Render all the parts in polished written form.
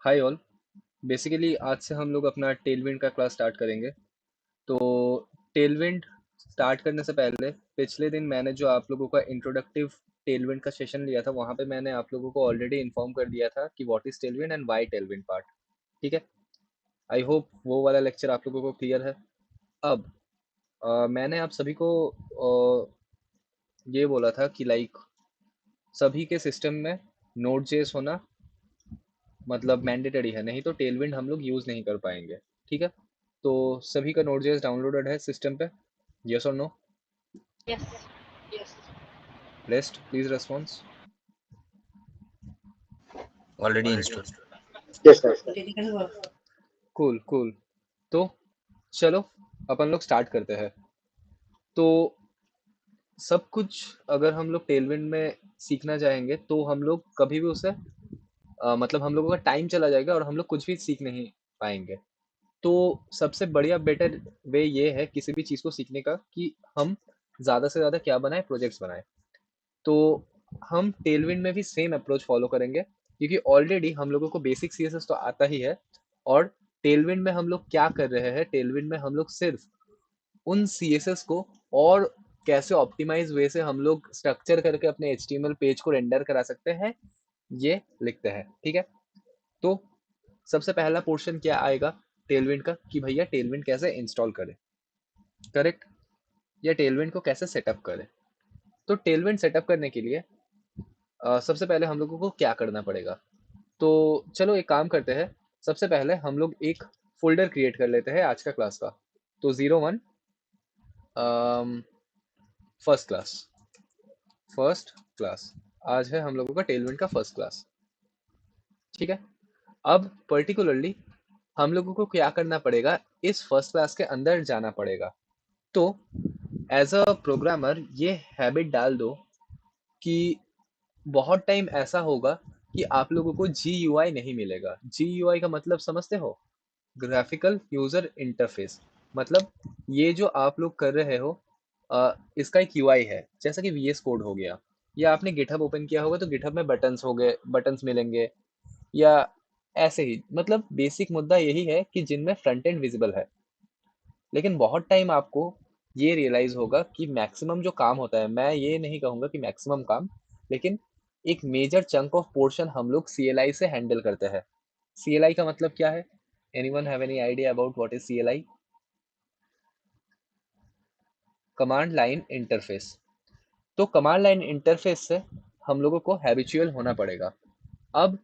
Hi all. Basically आज से हम लोग अपना टेलविंड का क्लास स्टार्ट करेंगे। तो टेलविंड स्टार्ट करने से पहले पिछले दिन मैंने जो आप लोगों का इंट्रोडक्टिव टेलविंड का सेशन लिया था, वहाँ पे मैंने आप लोगों को ऑलरेडी इन्फॉर्म कर दिया था कि what is Tailwind and why Tailwind part. ठीक है, आई होप वो वाला लेक्चर आप लोगों को क्लियर है। अब मैंने आप सभी को ये बोला था कि लाइक सभी के सिस्टम में नोड जेएस होना मतलब मैंडेटरी है, नहीं तो टेलविंड हम लोग यूज़ नहीं कर पाएंगे। ठीक है, तो सभी का नोड जेएस डाउनलोडेड है सिस्टम पे? यस और no? Yes. Rest please response. Already installed. Yes, sir. Cool cool. तो चलो अपन लोग स्टार्ट करते हैं। तो सब कुछ अगर हम लोग टेलविंड में सीखना चाहेंगे तो हम लोग कभी भी उसे मतलब हम लोगों का टाइम चला जाएगा और हम लोग कुछ भी सीख नहीं पाएंगे। तो सबसे बढ़िया बेटर वे ये है किसी भी चीज़ को सीखने का कि हम ज़्यादा से ज़्यादा क्या बनाए, प्रोजेक्ट्स बनाए। तो हम टेलविंड में भी सेम अप्रोच फॉलो करेंगे क्योंकि ऑलरेडी हम लोगों को बेसिक सीएसएस तो आता ही है। और टेलविंड में हम लोग क्या कर रहे हैं, टेलविंड में हम लोग सिर्फ उन सीएसएस को और कैसे ऑप्टिमाइज वे से हम लोग स्ट्रक्चर करके अपने एचटीएमएल पेज को रेंडर करा सकते हैं ये लिखते हैं। ठीक है, तो सबसे पहला पोर्शन क्या आएगा टेलविंड का कि भैया टेलविंड कैसे इंस्टॉल करें, करेक्ट, या टेलविंड को कैसे सेटअप करें। तो टेलविंड सेटअप करने के लिए सबसे पहले हम लोगों को क्या करना पड़ेगा। तो चलो एक काम करते हैं, सबसे पहले हम लोग एक फोल्डर क्रिएट कर लेते हैं आज का क्लास का। तो 01 फर्स्ट क्लास, फर्स्ट क्लास आज है हम लोगों का टेलविंड का फर्स्ट क्लास। ठीक है, अब पर्टिकुलरली हम लोगों को क्या करना पड़ेगा, इस फर्स्ट क्लास के अंदर जाना पड़ेगा। तो एज अ प्रोग्रामर ये हैबिट डाल दो कि बहुत टाइम ऐसा होगा कि आप लोगों को GUI नहीं मिलेगा। GUI का मतलब समझते हो? Graphical user interface. मतलब ये जो आप लोग कर रहे हो इसका एक UI है, जैसा कि VS कोड हो गया, या आपने गिटहब ओपन किया होगा तो गिटहब में बटन्स हो गए, बटन्स मिलेंगे, या ऐसे ही। मतलब बेसिक मुद्दा यही है कि जिनमें फ्रंट एंड विजिबल है। लेकिन बहुत टाइम आपको ये रियलाइज होगा कि मैक्सिमम जो काम होता है, मैं ये नहीं कहूँगा कि मैक्सिमम काम, लेकिन एक मेजर चंक ऑफ पोर्शन हम लोग CLI से हैंडल करते हैं। CLI का मतलब क्या है? Anyone have any idea about what is CLI? Command line interface. तो कमांड लाइन इंटरफेस से हम लोगों को हैबिचुअल होना पड़ेगा। अब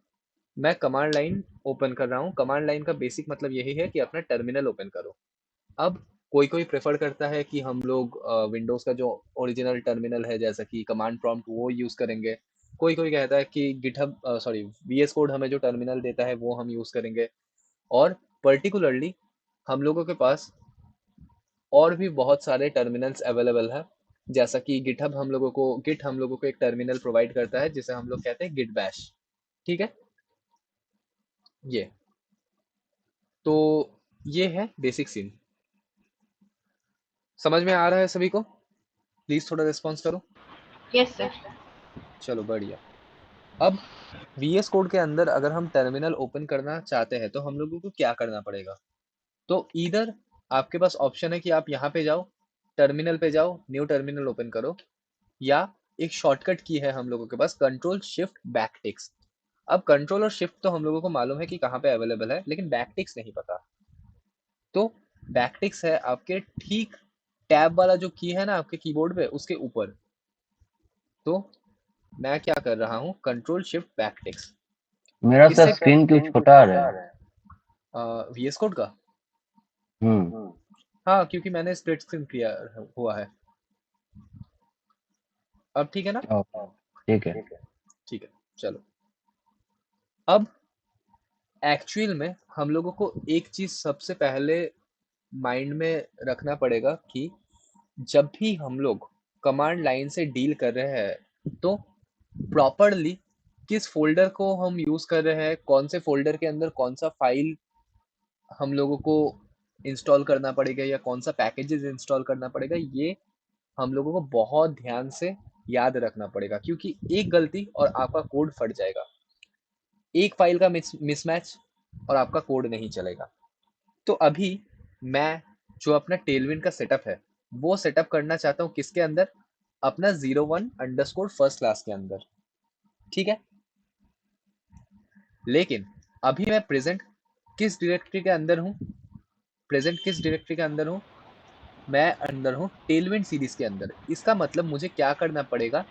मैं कमांड लाइन ओपन कर रहा हूँ। कमांड लाइन का बेसिक मतलब यही है कि अपना टर्मिनल ओपन करो। अब कोई कोई प्रेफर करता है कि हम लोग विंडोज़ का जो ओरिजिनल टर्मिनल है जैसा कि कमांड प्रॉम्प्ट वो यूज़ करेंगे। कोई कोई कहता है कि गिटहब सॉरी VS कोड हमें जो टर्मिनल देता है वो हम यूज़ करेंगे। और पर्टिकुलरली हम लोगों के पास और भी बहुत सारे टर्मिनल्स अवेलेबल है, जैसा कि गिटहब हम लोगों को एक टर्मिनल प्रोवाइड करता है जिसे हम लोग कहते हैं गिट बैश। ठीक है, ये तो ये है बेसिक सीन। समझ में आ रहा है सभी को? प्लीज थोड़ा रिस्पॉन्स करो। Yes, sir. चलो बढ़िया। अब VS कोड के अंदर अगर हम टर्मिनल ओपन करना चाहते हैं तो हम लोगों को क्या करना पड़ेगा। तो इधर आपके पास ऑप्शन है कि आप यहाँ पे जाओ, टर्मिनल पे जाओ, न्यू टर्मिनल ओपन करो, या एक शॉर्टकट की है हम लोगों के पास, कंट्रोल शिफ्ट बैकटिक्स। अब कंट्रोल और शिफ्ट तो हम लोगों को मालूम है कि कहाँ पे अवेलेबल है, लेकिन बैकटिक्स नहीं पता। तो बैकटिक्स है आपके ठीक टैब वाला जो की है ना आपके कीबोर्ड पे, उसके ऊपर। तो मैं क्या कर रहा हूँ, कंट्रोल शिफ्ट बैकटिक्स। मेरा सर इससे स्क्रीन क्यों छोटा आ रहा है? VS कोड का? हम्म। हाँ, क्योंकि मैंने स्प्लिट स्क्रीन किया हुआ है। अब ठीक है ना? ओके, ठीक है। ठीक है, चलो। अब एक्चुअल में हम लोगों को एक चीज सबसे पहले माइंड में रखना पड़ेगा कि जब भी हम लोग कमांड लाइन से डील कर रहे हैं तो प्रॉपरली किस फोल्डर को हम यूज कर रहे हैं, कौन से फोल्डर के अंदर कौन सा फाइल हम लोगों को इंस्टॉल करना पड़ेगा या कौन सा पैकेजेस इंस्टॉल करना पड़ेगा, ये हम लोगों को बहुत ध्यान से याद रखना पड़ेगा। क्योंकि एक गलती और आपका कोड फट जाएगा। एक फाइल का मिसमैच और आपका कोड नहीं चलेगा। तो अभी मैं जो अपना टेलविंड का सेटअप है वो सेटअप करना चाहता हूँ किसके अंदर, अपना 01 अंडरस्कोर फर्स्ट क्लास के अंदर, ठीक है। लेकिन अभी मैं प्रेजेंट किस डायरेक्टरी के अंदर हूँ, प्रेजेंट किस डायरेक्टरी के अंदर हूँ, मैं अंदर हूँ टेलविंड सीरीज के अंदर। इसका मतलब मुझे क्या करना पड़ेगा,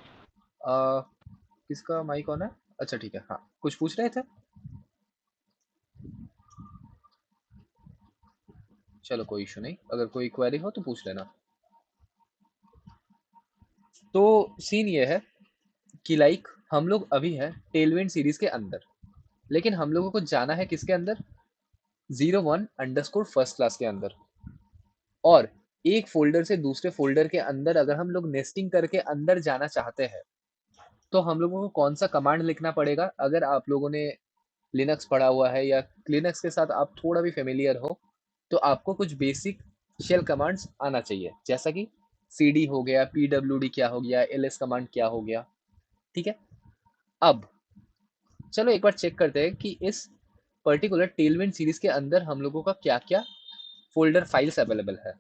किसका माइक ऑन है, अच्छा ठीक है, हाँ कुछ पूछ रहे थे, चलो कोई इशू नहीं, अगर कोई क्वेरी हो तो पूछ लेना। तो सीन ये है कि लाइक हम लोग अभी हैं टेलविंड सीरीज के अंदर, लेकिन हम लोगों को जाना है किसके अंदर, 01 अंडरस्कोर फर्स्ट क्लास के अंदर। और एक फोल्डर से दूसरे फोल्डर के अंदर अगर हम लोग नेस्टिंग करके अंदर जाना चाहते हैं तो हम लोगों को कौन सा कमांड लिखना पड़ेगा। अगर आप लोगों ने लिनक्स पढ़ा हुआ है या लिनक्स के साथ आप थोड़ा भी फेमिलियर हो तो आपको कुछ बेसिक शेल कमांड्स आना चाहिए, जैसा कि cd हो गया, pwd क्या हो गया, ls कमांड क्या हो गया, ठीक है। अब चलो एक बार चेक करते हैं कि इस पर्टिकुलर टेलविंड सीरीज के अंदर हम लोगों का क्या क्या फोल्डर फाइल्स अवेलेबल है।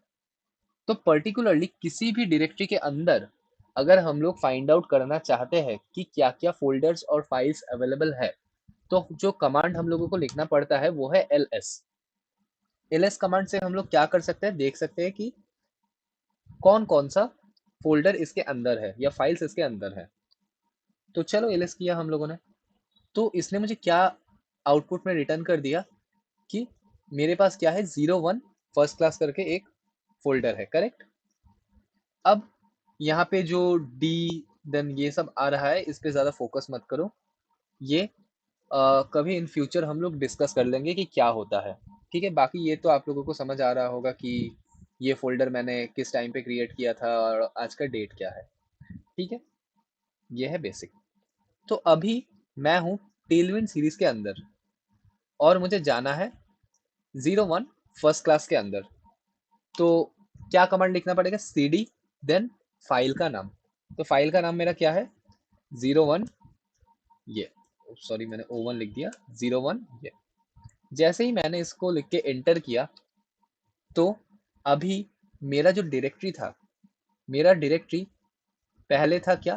तो पर्टिकुलरली किसी भी डायरेक्टरी के अंदर अगर हम लोग फाइंड आउट करना चाहते हैं कि क्या क्या फोल्डर्स और फाइल्स अवेलेबल है तो जो कमांड हम लोगों को लिखना पड़ता है वो है ls। ls कमांड से हम लोग क्या कर सकते हैं, देख सकते हैं कि कौन कौन सा फोल्डर इसके अंदर है या फाइल्स इसके अंदर है। तो चलो ls किया हम लोगों ने, तो इसने मुझे क्या आउटपुट में रिटर्न कर दिया कि मेरे पास क्या है, 01 फर्स्ट क्लास करके एक फोल्डर है, करेक्ट। अब यहाँ पे जो डी देन ये सब आ रहा है इस पे ज़्यादा फोकस मत करो, ये कभी इन फ्यूचर हम लोग डिस्कस कर लेंगे कि क्या होता है, ठीक है। बाकी ये तो आप लोगों को समझ आ रहा होगा कि ये फोल्डर मैंने किस टाइम पे क्रिएट किया था और आज का डेट क्या है, ठीक है। ये है बेसिक। तो अभी मैं हूँ टेलविंड सीरीज के अंदर और मुझे जाना है 01 फर्स्ट क्लास के अंदर। तो क्या कमांड लिखना पड़ेगा, cd देन फाइल का नाम। तो फाइल का नाम मेरा क्या है, 01, ये सॉरी मैंने O1 लिख दिया, 01 ये। जैसे ही मैंने इसको लिख के एंटर किया तो अभी मेरा जो डायरेक्टरी था, मेरा डायरेक्टरी पहले था क्या,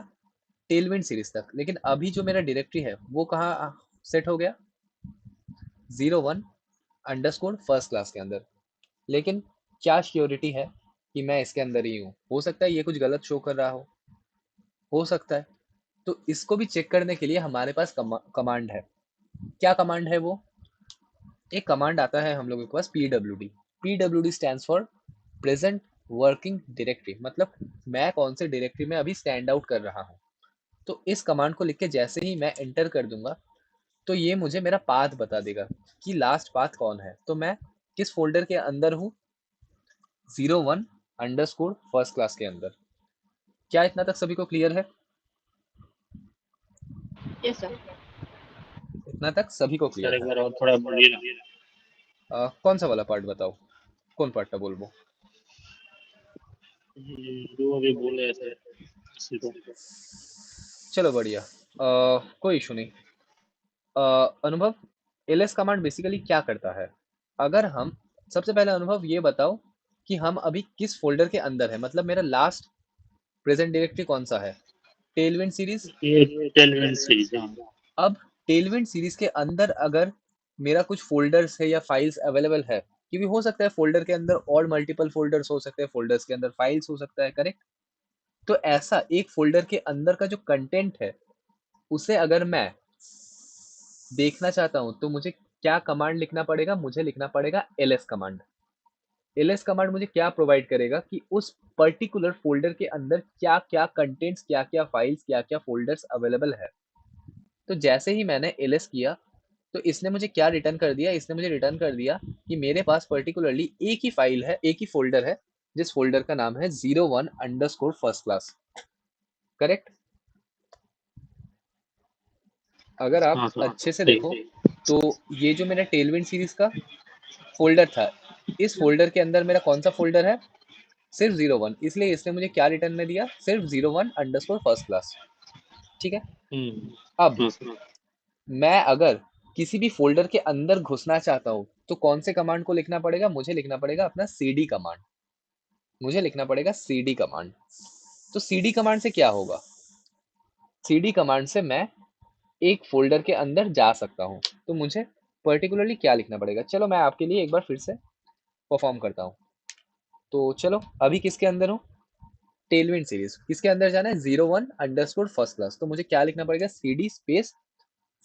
टेलविंड सीरीज तक, लेकिन अभी जो मेरा डायरेक्टरी है वो कहाँ सेट हो गया, 01 अंडरस्कोर फर्स्ट क्लास के अंदर। लेकिन क्या श्योरिटी है कि मैं इसके अंदर ही हूँ, हो सकता है ये कुछ गलत शो कर रहा हो सकता है। तो इसको भी चेक करने के लिए हमारे पास कमांड है। क्या कमांड है वो, एक कमांड आता है हम लोगों के पास pwd। pwd stands for present working directory, मतलब मैं कौन से डायरेक्टरी में अभी स्टैंड आउट कर रहा हूँ। तो इस कमांड को लिख के जैसे ही मैं एंटर कर दूंगा तो ये मुझे मेरा पाथ बता देगा कि लास्ट पाथ कौन है। तो मैं किस फोल्डर के अंदर हूँ, 01 अंडरस्कोर फर्स्ट क्लास के अंदर। क्या इतना तक सभी को क्लियर है, Yes, sir. इतना तक सभी को सर क्लियर एक है। बार और थोड़ा बोलिए ना। कौन सा वाला पार्ट बताओ, कौन पार्ट का बोलबो। जो अभी बोले थे इसी को। चलो बढ़िया, कोई इशू नहीं। अनुभव, ls कमांड बेसिकली क्या करता है, अगर हम सबसे पहले अनुभव ये बताओ कि हम अभी किस फोल्डर के अंदर है, मतलब मेरा लास्ट प्रेजेंट डायरेक्टरी कौन सा है, टेलविंड सीरीज। ये टेलविंड सीरीज, हाँ। अब टेलविंड सीरीज के अंदर अगर मेरा कुछ फोल्डर्स है या फाइल्स अवेलेबल है, क्योंकि हो सकता है फोल्डर के अंदर और मल्टीपल फोल्डर्स हो सकते हैं, फोल्डर्स के अंदर फाइल्स हो सकता है, करेक्ट। तो ऐसा एक फोल्डर के अंदर का जो कंटेंट है उसे अगर मैं देखना चाहता हूं तो मुझे क्या कमांड लिखना पड़ेगा, मुझे लिखना पड़ेगा ls कमांड। ls कमांड मुझे क्या प्रोवाइड करेगा कि उस पर्टिकुलर फोल्डर के अंदर क्या क्या कंटेंट्स, क्या क्या फाइल्स, क्या क्या फोल्डर्स अवेलेबल है। तो जैसे ही मैंने ls किया तो इसने मुझे क्या रिटर्न कर दिया, इसने मुझे रिटर्न कर दिया कि मेरे पास पर्टिकुलरली एक ही फाइल है, एक ही फोल्डर है, जिस फोल्डर का नाम है 01 अंडरस्कोर फर्स्ट क्लास, करेक्ट। अगर आप हाँ सर, अच्छे से सही। देखो तो ये जो मेरा टेलविंड सीरीज का फोल्डर था, इस फोल्डर के अंदर मेरा कौन सा फोल्डर है, सिर्फ 01, इसलिए इसने मुझे क्या रिटर्न में दिया, सिर्फ 01 अंडरस्कोर फर्स्ट क्लास, ठीक है। अब हाँ सर। मैं अगर किसी भी फोल्डर के अंदर घुसना चाहता हूँ तो कौन से कमांड को लिखना पड़ेगा? मुझे लिखना पड़ेगा अपना cd कमांड। मुझे लिखना पड़ेगा cd कमांड। तो cd कमांड से क्या होगा? cd कमांड से मैं एक फोल्डर के अंदर जा सकता हूँ। तो मुझे पर्टिकुलरली क्या लिखना पड़ेगा? चलो मैं आपके लिए एक बार फिर से परफॉर्म करता हूँ। तो चलो अभी किसके अंदर हूँ? Tailwind series. किसके अंदर जाना है? 01 फर्स्ट क्लास। तो मुझे क्या लिखना पड़ेगा? cd स्पेस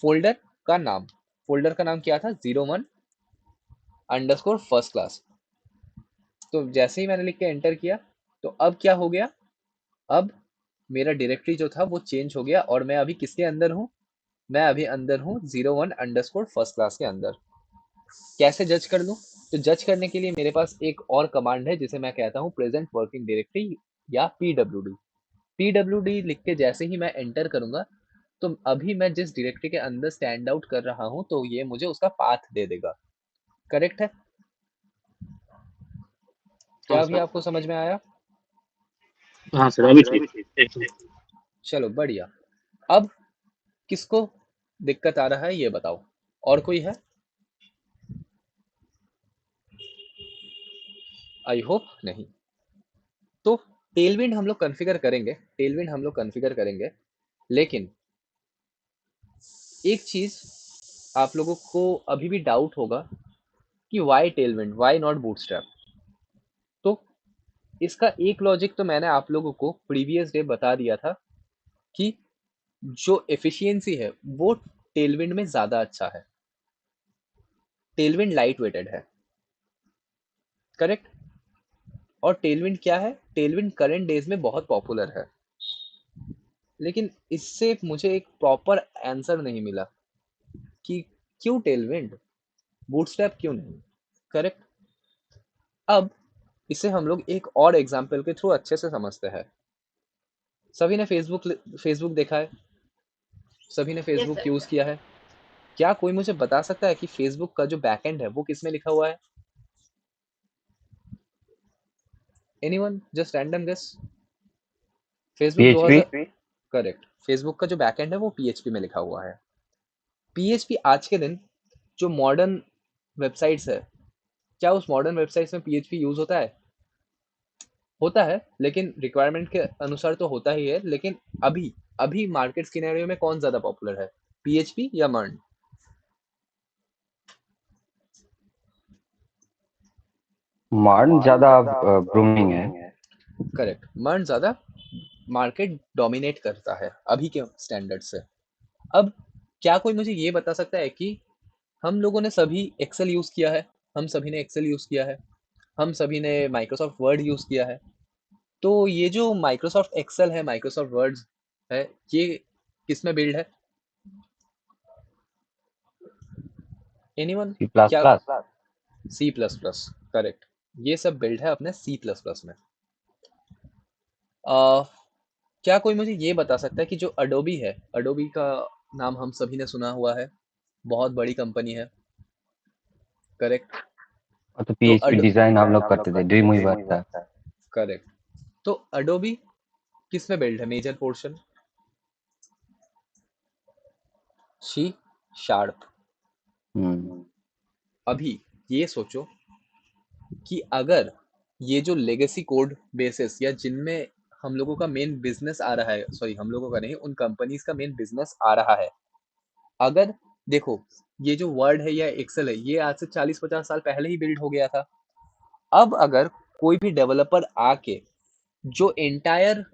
फोल्डर का नाम। फोल्डर का नाम क्या था? 01 फर्स्ट क्लास। तो जैसे ही मैंने लिख के एंटर किया तो अब क्या हो गया? अब मेरा डायरेक्टरी जो था वो चेंज हो गया और मैं अभी किसके अंदर हूँ? मैं अभी अंदर हूँ 01 फर्स्ट क्लास के अंदर। कैसे जज कर लूँ? तो जज करने के लिए मेरे पास एक और कमांड है जिसे मैं कहता हूँ प्रेजेंट वर्किंग डायरेक्टरी या पीडब्ल्यूडी। पीडब्ल्यूडी लिख के जैसे ही मैं एंटर करूंगा तो अभी मैं जिस डायरेक्टरी के अंदर स्टैंड आउट कर रहा हूं तो ये मुझे उसका पाथ दे देगा। करेक्ट है? क्या हाँ अभी सर। आपको समझ में आया? हाँ सर, अभी ठीक एकदम। चलो बढ़िया। अब किसको दिक्कत आ रहा है ये बताओ? और कोई है? आई होप नहीं। तो टेलविंड हम लोग कॉन्फ़िगर करेंगे, टेलविंड हम लोग कॉन्फ़िगर करेंगे, लेकिन एक चीज आप लोगों को अभी भी डाउट होगा कि why Tailwind, why not Bootstrap. तो इसका एक लॉजिक तो मैंने आप लोगों को प्रीवियस डे बता दिया था कि जो एफिशिएंसी है वो टेलविंड में ज्यादा अच्छा है। टेलविंड लाइट वेटेड है। करेक्ट? और टेलविंड क्या है? टेलविंड करंट डेज में बहुत पॉपुलर है, लेकिन इससे मुझे एक प्रॉपर आंसर नहीं मिला कि क्यों टेलविंड, बूटस्ट्रैप क्यों नहीं। करेक्ट? अब इसे हम लोग एक और एग्जाम्पल के थ्रू अच्छे से समझते हैं। सभी ने फेसबुक देखा है, सभी ने Yes, फेसबुक sir. यूज किया है। क्या कोई मुझे बता सकता है कि फेसबुक का जो बैकएंड है वो किस में लिखा हुआ है? Anyone? Just random guess. Facebook 2000। PHP। Correct. Facebook का जो बैकएंड है वो पीएचपी में लिखा हुआ है। पीएचपी आज के दिन जो मॉडर्न वेबसाइट्स है, क्या उस मॉडर्न वेबसाइट्स में पीएचपी यूज होता है? होता है, लेकिन रिक्वायरमेंट के अनुसार तो होता ही है। लेकिन अभी अभी मार्केट सिनेरियो में कौन ज्यादा पॉपुलर है, पीएचपी या मर्न? मॉडर्न ज्यादा ग्रूमिंग है। करेक्ट, मर्न ज्यादा मार्केट डोमिनेट करता है अभी के स्टैंडर्ड से। अब क्या कोई मुझे ये बता सकता है कि हम लोगों ने सभी एक्सेल यूज किया है, हम सभी ने एक्सेल यूज किया है, हम सभी ने माइक्रोसॉफ्ट वर्ड यूज किया है। तो ये जो माइक्रोसॉफ्ट एक्सेल है, माइक्रोसॉफ्ट वर्ड है, ये किस में बिल्ड है? एनीवन? C++। क्या? C plus plus. करेक्ट। ये सब बिल्ड है अपने सी प्लस प्लस में। क्या कोई मुझे ये बता सकता है कि जो अडोबी है, अडोबी का नाम हम सभी ने सुना हुआ है, बहुत बड़ी कंपनी है। करेक्ट? और तो तो PHP डिजाइन हम लोग करते थे, ड्रीम वीवर था। करेक्ट। तो अडोबी किस में बिल्ड है major portion? C sharp. Hmm. अभी ये सोचो कि अगर ये जो लेगेसी कोड बेसिस या जिनमें हम लोगों का मेन बिजनेस आ रहा है, सॉरी हम लोगों का नहीं, उन कंपनीज का मेन बिजनेस आ रहा है, अगर देखो ये जो वर्ड है या एक्सेल है ये आज से 40-50 साल पहले ही बिल्ड हो गया था। अब अगर कोई भी डेवलपर आके जो एंटायर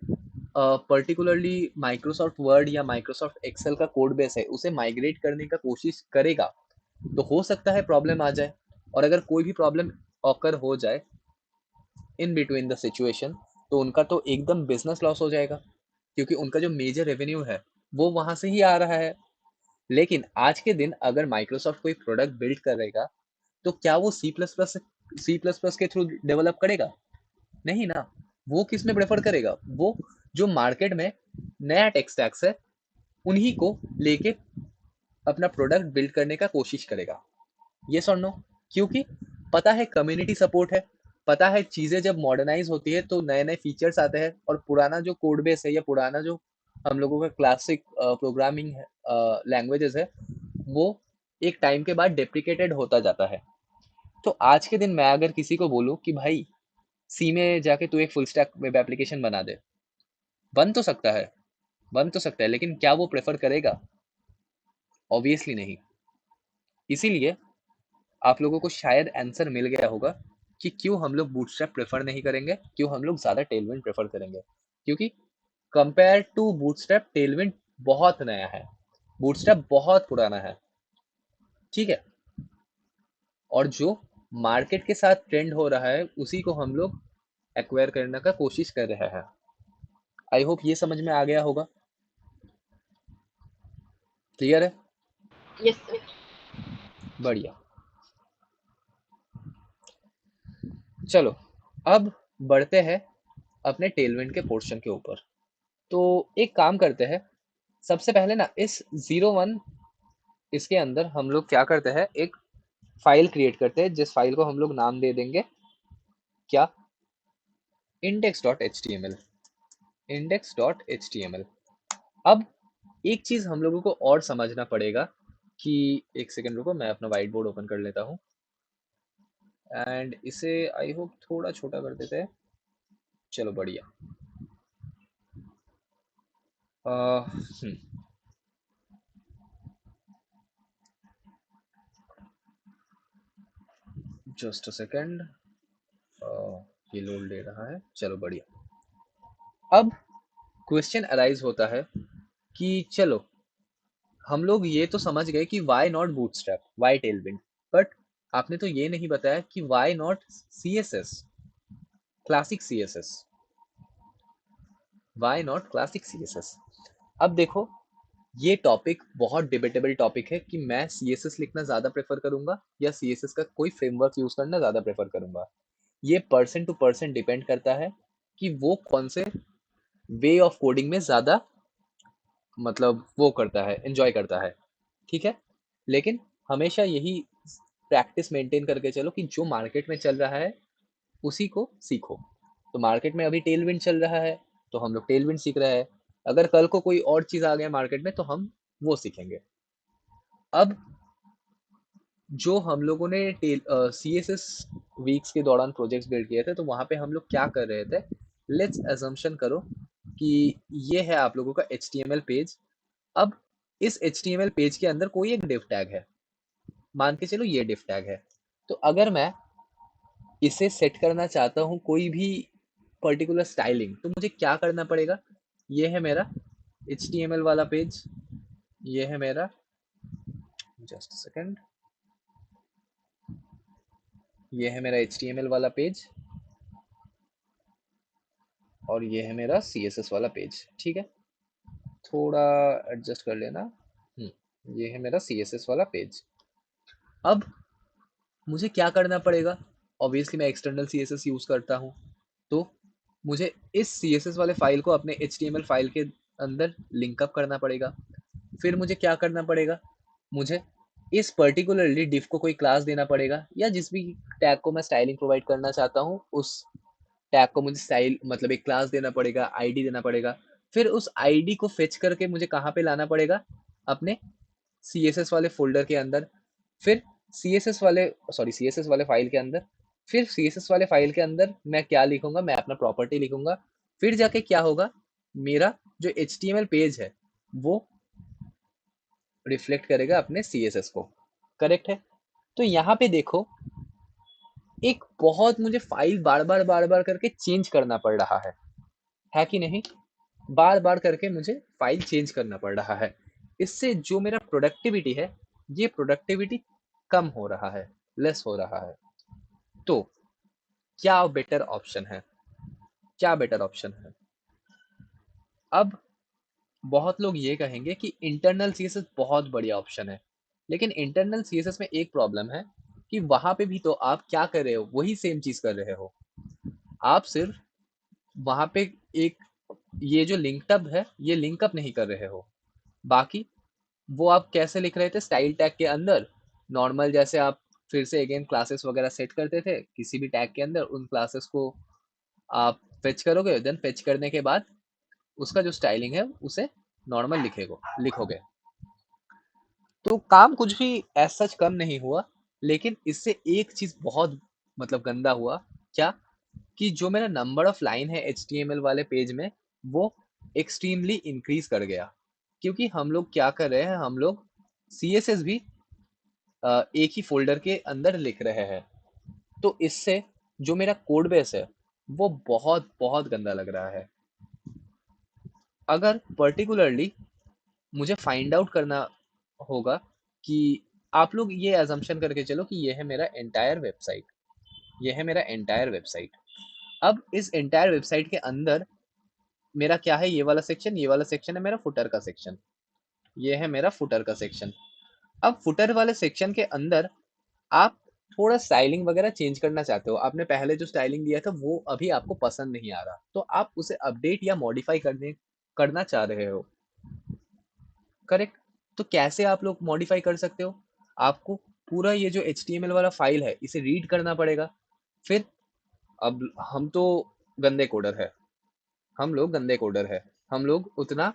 पर्टिकुलरली माइक्रोसॉफ्ट वर्ड या माइक्रोसॉफ्ट एक्सेल का कोड बेस है उसे माइग्रेट करने का कोशिश करेगा तो हो सकता है प्रॉब्लम आ जाए। और अगर कोई भी प्रॉब्लम ऑकर हो जाए इन बिटवीन द सिचुएशन तो उनका तो एकदम बिजनेस लॉस हो जाएगा, क्योंकि उनका जो मेजर रेवेन्यू है वो वहां से ही आ रहा है। लेकिन आज के दिन अगर माइक्रोसॉफ्ट कोई प्रोडक्ट बिल्ड करेगा तो क्या वो सी प्लस प्लस के थ्रू डेवलप करेगा? नहीं ना। वो किस में प्रेफर करेगा? वो जो मार्केट में नया टेक स्टैक्स है उन्हीं को लेके अपना प्रोडक्ट बिल्ड करने का कोशिश करेगा। ये और नो? क्योंकि पता है कम्युनिटी सपोर्ट है, पता है चीजें जब मॉडर्नाइज होती है तो नए नए फीचर्स आते हैं और पुराना जो कोड बेस है या पुराना जो हम लोगों का क्लासिक प्रोग्रामिंग लैंग्वेजेस है वो एक टाइम के बाद डेप्रिकेटेड होता जाता है। तो आज के दिन मैं अगर किसी को बोलूँ कि भाई सी में जाके तू एक फुल स्टैक वेब एप्लीकेशन बना दे, बन तो सकता है, लेकिन क्या वो प्रेफर करेगा? ऑब्वियसली नहीं। इसीलिए आप लोगों को शायद आंसर मिल गया होगा कि क्यों हम लोग बूटस्ट्रैप प्रेफर नहीं करेंगे, क्यों हम लोग ज़्यादा टेलविंड प्रेफर करेंगे। क्योंकि कंपेयर टू बूटस्ट्रैप टेलविंड बहुत नया है, बूटस्ट्रैप बहुत पुराना है, ठीक है। और जो मार्केट के साथ ट्रेंड हो रहा है उसी को हम लोग एक्वायर करने का कोशिश कर रहे हैं। आई होप ये समझ में आ गया होगा। क्लियर है? Yes, sir. बढ़िया। चलो अब बढ़ते हैं अपने टेलविंड के पोर्शन के ऊपर। तो एक काम करते हैं, सबसे पहले ना इस 01 इसके अंदर हम लोग क्या करते हैं, एक फाइल क्रिएट करते हैं जिस फाइल को हम लोग नाम दे देंगे क्या, index.html। index.html। अब एक चीज हम लोगों को और समझना पड़ेगा कि, एक सेकंड रुको, मैं अपना व्हाइट बोर्ड ओपन कर लेता हूँ एंड इसे आई होप थोड़ा छोटा कर देते हैं। चलो बढ़िया। जस्ट अ सेकंड, ये लोड ले रहा है। चलो बढ़िया। अब क्वेश्चन अराइज होता है कि चलो हम लोग ये तो समझ गए कि why not Bootstrap, why Tailwind, but आपने तो ये नहीं बताया कि why not CSS, classic CSS, why not classic CSS। अब देखो ये टॉपिक बहुत डिबेटेबल टॉपिक है कि मैं CSS लिखना ज़्यादा प्रेफर करूंगा या CSS का कोई फ्रेमवर्क यूज़ करना ज़्यादा प्रेफर करूंगा। ये पर्सन टू पर्सन डिपेंड करता है कि वो कौन से वे ऑफ कोडिंग में ज़्यादा मतलब वो करता है, एंजॉय करता है, ठीक है। लेकिन हमेशा यही प्रैक्टिस मेंटेन करके चलो कि जो मार्केट में चल रहा है उसी को सीखो। तो मार्केट में अभी टेलविंड चल रहा है तो हम लोग टेलविंड सीख रहे हैं, अगर कल को कोई और चीज़ आ गया मार्केट में तो हम वो सीखेंगे। अब जो हम लोगों ने CSS वीक्स के दौरान प्रोजेक्ट्स बिल्ड किए थे तो वहाँ पे हम लोग क्या कर रहे थे, लेट्स अजम्पशन करो कि ये है आप लोगों का HTML पेज। अब इस HTML पेज के अंदर कोई एक div टैग है, मान के चलो ये div टैग है। तो अगर मैं इसे सेट करना चाहता हूँ कोई भी पर्टिकुलर स्टाइलिंग, तो मुझे क्या करना पड़ेगा, ये है मेरा HTML वाला पेज, ये है मेरा, जस्ट सेकंड, ये है मेरा HTML वाला पेज और ये है मेरा CSS वाला पेज, ठीक है। थोड़ा एडजस्ट कर लेना। ये है मेरा CSS वाला पेज। अब मुझे क्या करना पड़ेगा, ऑब्वियसली मैं एक्सटर्नल CSS यूज़ करता हूँ, तो मुझे इस CSS वाले फाइल को अपने HTML फाइल के अंदर लिंकअप करना पड़ेगा। फिर मुझे क्या करना पड़ेगा, मुझे इस पर्टिकुलरली डिफ को कोई क्लास देना पड़ेगा या जिस भी टैग को मैं स्टाइलिंग प्रोवाइड करना चाहता हूँ उस टैग को मुझे स्टाइल मतलब एक क्लास देना पड़ेगा, आईडी देना पड़ेगा। फिर उस आईडी को फेच करके मुझे कहाँ पे लाना पड़ेगा, अपने CSS वाले फोल्डर के अंदर, फिर CSS वाले फाइल के अंदर, फिर CSS वाले फाइल के अंदर मैं क्या लिखूंगा, मैं अपना प्रॉपर्टी लिखूंगा। फिर जाके क्या होगा, मेरा जो HTML पेज है वो रिफ्लेक्ट करेगा अपने CSS को, करेक्ट है। तो यहाँ पे देखो एक बहुत मुझे फाइल बार बार करके चेंज करना पड़ रहा है कि नहीं, बार बार करके मुझे फाइल चेंज करना पड़ रहा है। इससे जो मेरा प्रोडक्टिविटी है ये प्रोडक्टिविटी कम हो रहा है, लेस हो रहा है। तो क्या बेटर ऑप्शन है, क्या बेटर ऑप्शन है? अब बहुत लोग ये कहेंगे कि इंटरनल CSS बहुत बढ़िया ऑप्शन है, लेकिन इंटरनल CSS में एक प्रॉब्लम है कि वहां पे भी तो आप क्या कर रहे हो, वही सेम चीज कर रहे हो। आप सिर्फ वहां पे एक ये जो लिंकअप है ये लिंकअप नहीं कर रहे हो, बाकी वो आप कैसे लिख रहे थे, स्टाइल टैग के अंदर नॉर्मल, जैसे आप फिर से अगेन क्लासेस वगैरह सेट करते थे किसी भी टैग के अंदर, उन क्लासेस को आप फेच करोगे, देन फेच करने के बाद उसका जो स्टाइलिंग है उसे नॉर्मल लिखोगे। तो काम कुछ भी एज सच कम नहीं हुआ, लेकिन इससे एक चीज बहुत मतलब गंदा हुआ। क्या? कि जो मेरा नंबर ऑफ लाइन है HTML वाले पेज में, वो एक्सट्रीमली इंक्रीज कर गया। क्योंकि हम लोग क्या कर रहे हैं, हम लोग CSS भी एक ही फोल्डर के अंदर लिख रहे हैं। तो इससे जो मेरा कोड बेस है वो बहुत बहुत गंदा लग रहा है। अगर पर्टिकुलरली मुझे फाइंड आउट करना होगा कि आप लोग ये एजम्पशन करके चलो कि ये है मेरा एंटायर वेबसाइट, ये है मेरा एंटायर वेबसाइट। अब इस एंटायर वेबसाइट के अंदर मेरा क्या है, ये वाला सेक्शन, ये वाला सेक्शन है मेरा फुटर का सेक्शन, ये है मेरा फुटर का सेक्शन। अब फुटर वाले सेक्शन के अंदर आप थोड़ा स्टाइलिंग वगैरह चेंज करना चाहते हो, आपने पहले जो स्टाइलिंग दिया था वो अभी आपको पसंद नहीं आ रहा, तो आप उसे अपडेट या मॉडिफाई करना चाह रहे हो, करेक्ट? तो कैसे आप लोग मॉडिफाई कर सकते हो? आपको पूरा ये जो HTML वाला फाइल है इसे रीड करना पड़ेगा। फिर अब हम तो गंदे कोडर है, हम लोग गंदे कोडर है, हम लोग उतना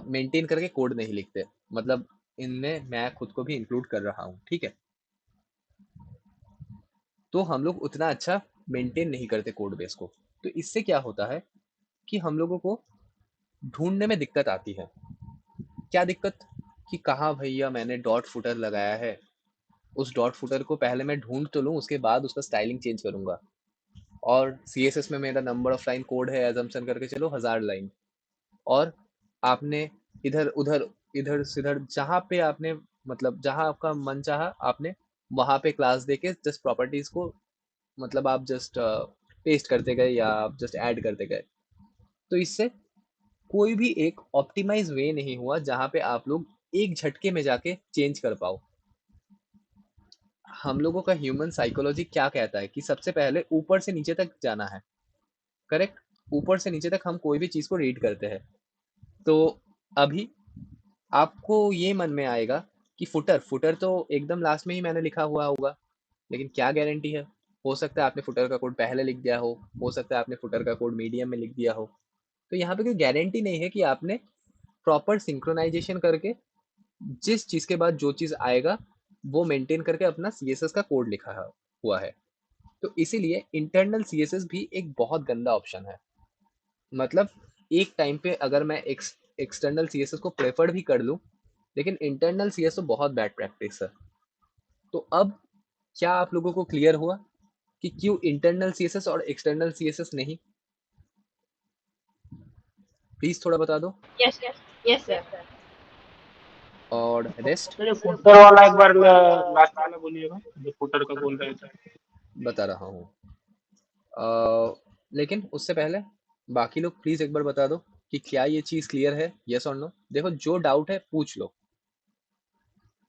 मेंटेन करके कोड नहीं लिखते, मतलब इनमें मैं खुद को भी इंक्लूड कर रहा हूँ, ठीक है? तो हम लोग उतना अच्छा मेंटेन नहीं करते कोड बेस को। तो इससे क्या होता है कि हम लोगों को ढूंढने में दिक्कत आती है। क्या दिक्कत? कि कहाँ भैया मैंने डॉट फुटर लगाया है, उस डॉट फुटर को पहले मैं ढूंढ तो लूँ, उसके बाद उसका स्टाइलिंग चेंज करूंगा। और CSS में मेरा नंबर ऑफ लाइन कोड है एजम्पशन करके चलो 1000 लाइन, और आपने इधर उधर इधर सिधर जहाँ पे आपने मतलब जहाँ आपका मन चाहा आपने वहां पे क्लास देके जस्ट प्रॉपर्टीज को मतलब आप जस्ट पेस्ट करते गए या आप जस्ट ऐड करते गए। तो इससे कोई भी एक ऑप्टिमाइज वे नहीं हुआ जहां पे आप लोग एक झटके में जाके चेंज कर पाओ। हम लोगों का ह्यूमन साइकोलॉजी क्या कहता है कि सबसे पहले ऊपर से नीचे तक जाना है, करेक्ट? ऊपर से नीचे तक हम कोई भी चीज को रीड करते हैं। तो अभी आपको ये मन में आएगा कि फुटर फुटर तो एकदम लास्ट में ही मैंने लिखा हुआ होगा, लेकिन क्या गारंटी है? हो सकता है आपने फुटर का कोड पहले लिख दिया हो सकता है आपने फुटर का कोड मीडियम में लिख दिया हो। तो यहाँ पे कोई गारंटी नहीं है कि आपने प्रॉपर सिंक्रोनाइजेशन करके जिस चीज के बाद जो चीज आएगा वो मेंटेन करके अपना CSS का कोड लिखा हुआ है। तो इसीलिए इंटरनल CSS भी एक बहुत गंदा ऑप्शन है। मतलब एक टाइम पे अगर मैं एक्सटर्नल CSS को प्रेफर्ड भी कर लूँ, लेकिन इंटरनल CSS तो बहुत बैड प्रैक्टिस है। तो अब क्या आप लोगों को क्लियर हुआ कि क्यों इंटरनल CSS और एक्सटर्नल CSS नहीं? प्लीज थोड़ा बता दो। Yes. Yes, sir. और रेस्ट सर ये फुटर वाला एक बार लास्ट वाला बोलिएगा, जो फुटर का बोल रहे थे। बता रहा हूँ। लेकिन उससे पहले बाकी लोग प्लीज एक बार बता दो कि क्या ये चीज क्लियर है, यस और नो। देखो जो डाउट है पूछ लो,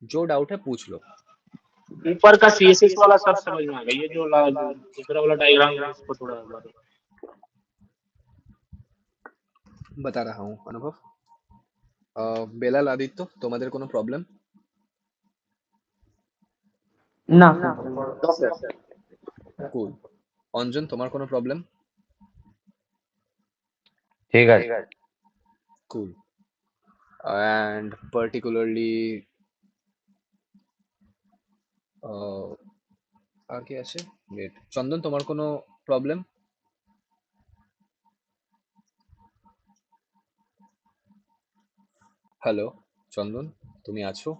जो डाउट है पूछ लो। ऊपर का CSS वाला सब समझ में आ गया, ये जो दूसरा वाला डायग्राम है इसको थोड़ा एक बार। बता रहा हूँ अनुभव। बेलाल आदित्य तुम्हारे कोनो प्रॉब्लम? ना कूल। अंजन तुम्हार कोनो प्रॉब्लम? ठीक है। कूल। एंड पर्टिकुलरली আর কি আছে? ওয়েট, চন্দন তোমার কোনো প্রবলেম? হ্যালো চন্দন, তুমি আছো?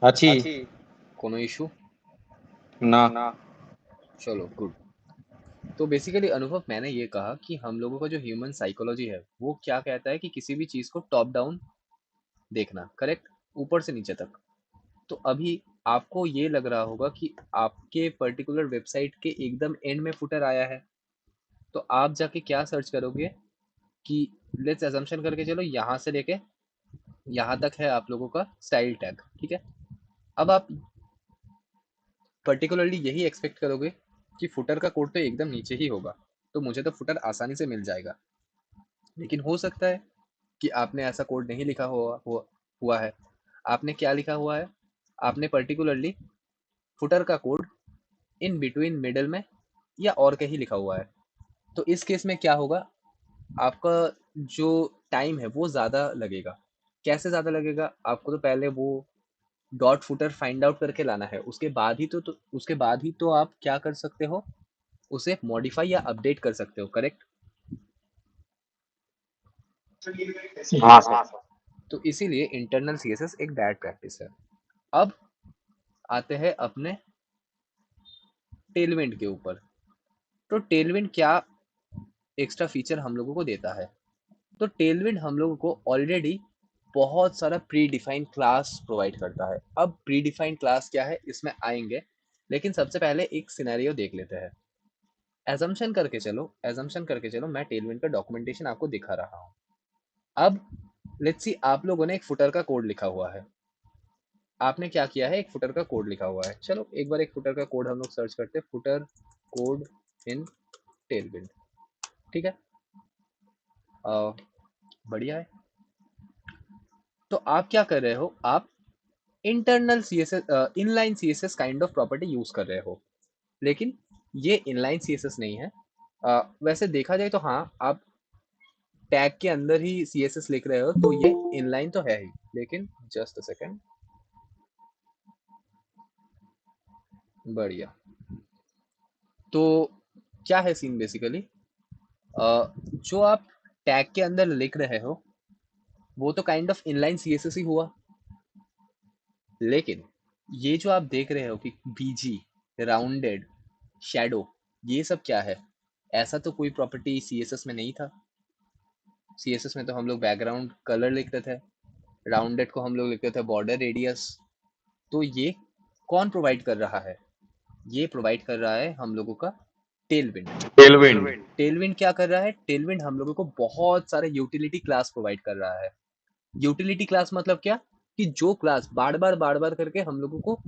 আছি। কোনো ইস্যু? না। चलो गुड। तो बेसिकली अनुभव मैंने ये कहा कि हम लोगों का जो ह्यूमन साइकोलॉजी है वो क्या कहता है कि किसी भी चीज़ को टॉप डाउन देखना, करेक्ट? ऊपर से नीचे तक। तो अभी आपको ये लग रहा होगा कि आपके पर्टिकुलर वेबसाइट के एकदम एंड में फुटर आया है, तो आप जाके क्या सर्च करोगे कि लेट्स अजम्पशन करके चलो यहाँ से लेके यहाँ तक है आप लोगों का स्टाइल टैग, ठीक है? अब आप पर्टिकुलरली यही एक्सपेक्ट करोगे कि फुटर का कोड तो एकदम नीचे ही होगा, तो मुझे तो फुटर आसानी से मिल जाएगा। लेकिन हो सकता है कि आपने ऐसा कोड नहीं लिखा हुआ है। आपने क्या लिखा हुआ है? आपने पर्टिकुलरली फुटर का कोड इन बिटवीन मिडल में या और कहीं लिखा हुआ है। तो इस केस में क्या होगा, आपका जो टाइम है वो ज़्यादा लगेगा। कैसे ज़्यादा लगेगा? आपको तो पहले वो डॉट फुटर फाइंड आउट करके लाना है, उसके बाद ही उसके बाद ही तो आप क्या कर सकते हो, उसे मॉडिफाई या अपडेट कर सकते हो, करेक्ट? हाँ सर। तो इसीलिए इंटरनल सीएसएस एक बैड प्रैक्टिस है। अब आते हैं अपने टेलविंड के ऊपर। तो टेलविंड क्या एक्स्ट्रा फीचर हम लोगों को देता है? तो टेलविंड हम लोगों को ऑलरेडी बहुत सारा प्री डिफाइंड क्लास प्रोवाइड करता है। अब प्री डिफाइंड क्लास क्या है इसमें आएंगे, लेकिन सबसे पहले एक सिनेरियो देख लेते हैं। एजम्पशन करके चलो मैं टेलविंड का डॉक्यूमेंटेशन आपको दिखा रहा हूँ। अब लेट्स सी आप लोगों ने एक फुटर का कोड लिखा हुआ है। आपने क्या किया है, एक फुटर का कोड लिखा हुआ है। चलो एक बार एक फुटर का कोड हम लोग सर्च करते हैं, फुटर कोड इन टेलविंड। ठीक है, बढ़िया है। तो आप क्या कर रहे हो, आप internal CSS inline CSS kind of property use कर रहे हो, लेकिन ये इनलाइन सीएसएस नहीं है। वैसे देखा जाए तो हाँ, आप टैग के अंदर ही सीएसएस लिख रहे हो तो ये इनलाइन तो है ही, लेकिन जस्ट अ सेकेंड। बढ़िया। तो क्या है सीन बेसिकली, जो आप टैग के अंदर लिख रहे हो वो तो काइंड ऑफ इनलाइन सीएसएस ही हुआ, लेकिन ये जो आप देख रहे हो कि बीजी, राउंडेड, शैडो, ये सब क्या है? ऐसा तो कोई प्रॉपर्टी सीएसएस में नहीं था। सीएसएस में तो हम लोग बैकग्राउंड कलर लिखते थे, राउंडेड को हम लोग लिखते थे बॉर्डर रेडियस। तो ये कौन प्रोवाइड कर रहा है? ये प्रोवाइड कर रहा है हम लोगों का टेलविंड। टेलविंड। टेलविंड क्या कर रहा है? टेलविंड हम लोगों को बहुत सारे यूटिलिटी क्लास प्रोवाइड कर रहा है। यूटिलिटी क्लास मतलब क्या, कि जो क्लास बार बार करके हम लोगों को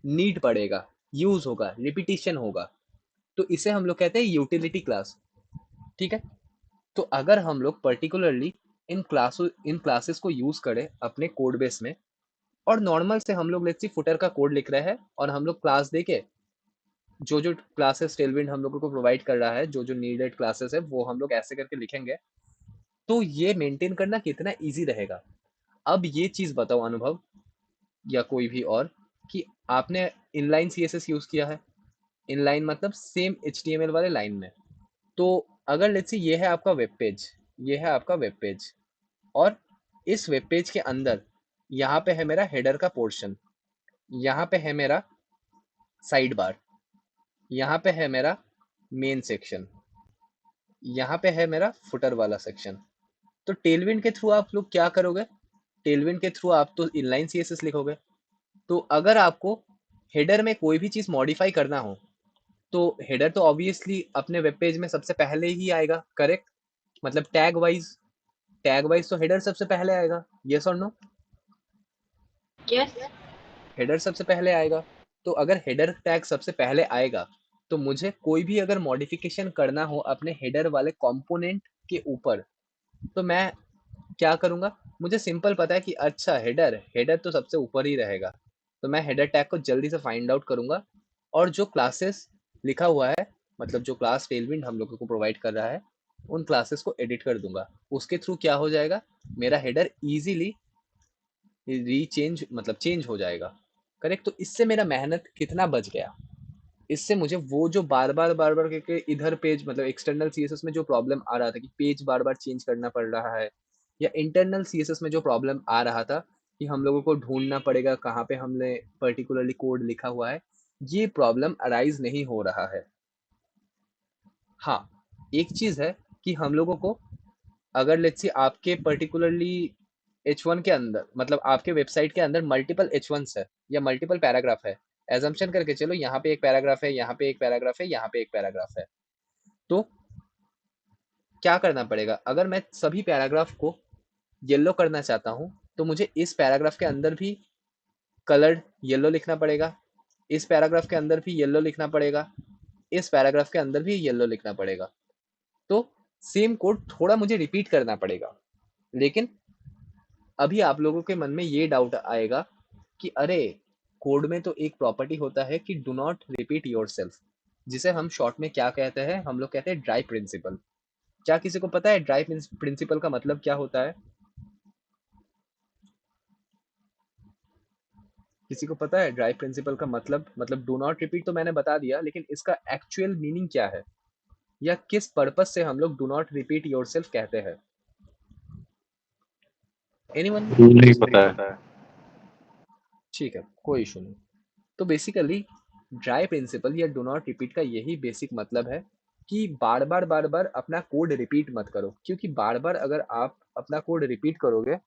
नीड पड़ेगा, यूज होगा, रिपीटिशन होगा, तो इसे हम लोग कहते हैं यूटिलिटी क्लास। ठीक है, तो अगर हम लोग पर्टिकुलरली इन क्लासेस को यूज करें अपने कोड बेस में, और नॉर्मल से हम लोग लेट्स सी फुटर का कोड लिख रहे हैं, और हम लोग क्लास देके जो जो क्लासेस टेलविंड हम लोगों को प्रोवाइड कर रहा है, जो जो नीडेड क्लासेस है वो हम लोग ऐसे करके लिखेंगे, तो ये मेंटेन करना कितना इजी रहेगा। अब ये चीज बताओ अनुभव या कोई भी और, कि आपने इनलाइन सीएसएस यूज किया है, इनलाइन मतलब सेम एचटीएमएल वाले लाइन में। तो अगर लेट्स सी ये है आपका वेब पेज, ये है आपका वेब पेज, और इस वेब पेज के अंदर यहाँ पे है मेरा हेडर का पोर्शन, यहाँ पे है मेरा साइड बार, यहाँ पे है मेरा मेन सेक्शन, यहाँ पे है मेरा फुटर वाला सेक्शन। तो टेलविंड के थ्रू आप लोग क्या करोगे? टेलविंड के थ्रू आप तो इनलाइन सीएसएस लिखोगे। तो अगर आपको हेडर में कोई भी चीज मॉडिफाई करना हो, तो हेडर तो ऑब्वियसली अपने वेब पेज में सबसे पहले ही आएगा, करेक्ट? मतलब टैग वाइज तो हेडर सबसे पहले आएगा, यस और नो? Yes. हेडर सबसे पहले आएगा। तो अगर हेडर टैग सबसे पहले आएगा, तो मुझे कोई भी अगर मॉडिफिकेशन करना हो अपने हेडर वाले कंपोनेंट के ऊपर, तो मैं क्या करूंगा? मुझे सिंपल पता है कि अच्छा हेडर हेडर तो सबसे ऊपर ही रहेगा, तो मैं हेडर टैग को जल्दी से फाइंड आउट करूंगा, और जो क्लासेस लिखा हुआ है, मतलब जो क्लास टेलविंड हम लोगों को प्रोवाइड कर रहा है, उन क्लासेस को एडिट कर दूंगा। उसके थ्रू क्या हो जाएगा, मेरा हेडर इजीली रीचेंज मतलब चेंज हो जाएगा, करेक्ट? तो इससे मेरा मेहनत कितना बच गया। इससे मुझे वो जो बार बार करके इधर पेज मतलब एक्सटर्नल सीएसएस में जो प्रॉब्लम आ रहा था कि पेज बार बार चेंज करना पड़ रहा है, या इंटरनल सीएसएस में जो प्रॉब्लम आ रहा था कि हम लोगों को ढूंढना पड़ेगा कहाँ पे हमने पर्टिकुलरली कोड लिखा हुआ है, ये प्रॉब्लम अराइज नहीं हो रहा है। हाँ, एक चीज है कि हम लोगों को अगर लेट्स सी आपके पर्टिकुलरली H1 के अंदर, मतलब आपके वेबसाइट के अंदर मल्टीपल H1s है या मल्टीपल पैराग्राफ है, एजम्पशन करके चलो यहाँ पे एक पैराग्राफ है, यहाँ पे एक पैराग्राफ है, यहाँ पे एक पैराग्राफ है, तो क्या करना पड़ेगा? अगर मैं सभी पैराग्राफ को येलो करना चाहता हूँ, तो मुझे इस पैराग्राफ के अंदर भी कलर्ड येलो लिखना पड़ेगा, इस पैराग्राफ के अंदर भी येलो लिखना पड़ेगा, इस पैराग्राफ के अंदर भी येलो लिखना पड़ेगा। तो सेम कोड थोड़ा मुझे रिपीट करना पड़ेगा। लेकिन अभी आप लोगों के मन में ये डाउट आएगा कि अरे, कोड में तो एक प्रॉपर्टी होता है कि डू नॉट रिपीट योरसेल्फ, जिसे हम शॉर्ट में क्या कहते हैं? हम लोग कहते हैं ड्राई प्रिंसिपल। क्या किसी को पता है ड्राई प्रिंसिपल का मतलब क्या होता है? किसी को पता है ड्राइव प्रिंसिपल का मतलब डू नॉट रिपीट तो मैंने बता दिया, लेकिन इसका एक्चुअल मीनिंग क्या है या किस पर्पस से हम लोग डू नॉट रिपीट योरसेल्फ कहते हैं? एनीवन? नहीं पता है। ठीक है, कोई इशू नहीं। तो बेसिकली ड्राई प्रिंसिपल या डू नॉट रिपीट का यही बेसिक मतलब है कि बार बार अपना कोड रिपीट मत करो, क्योंकि बार बार अगर आप अपना कोड रिपीट करोगे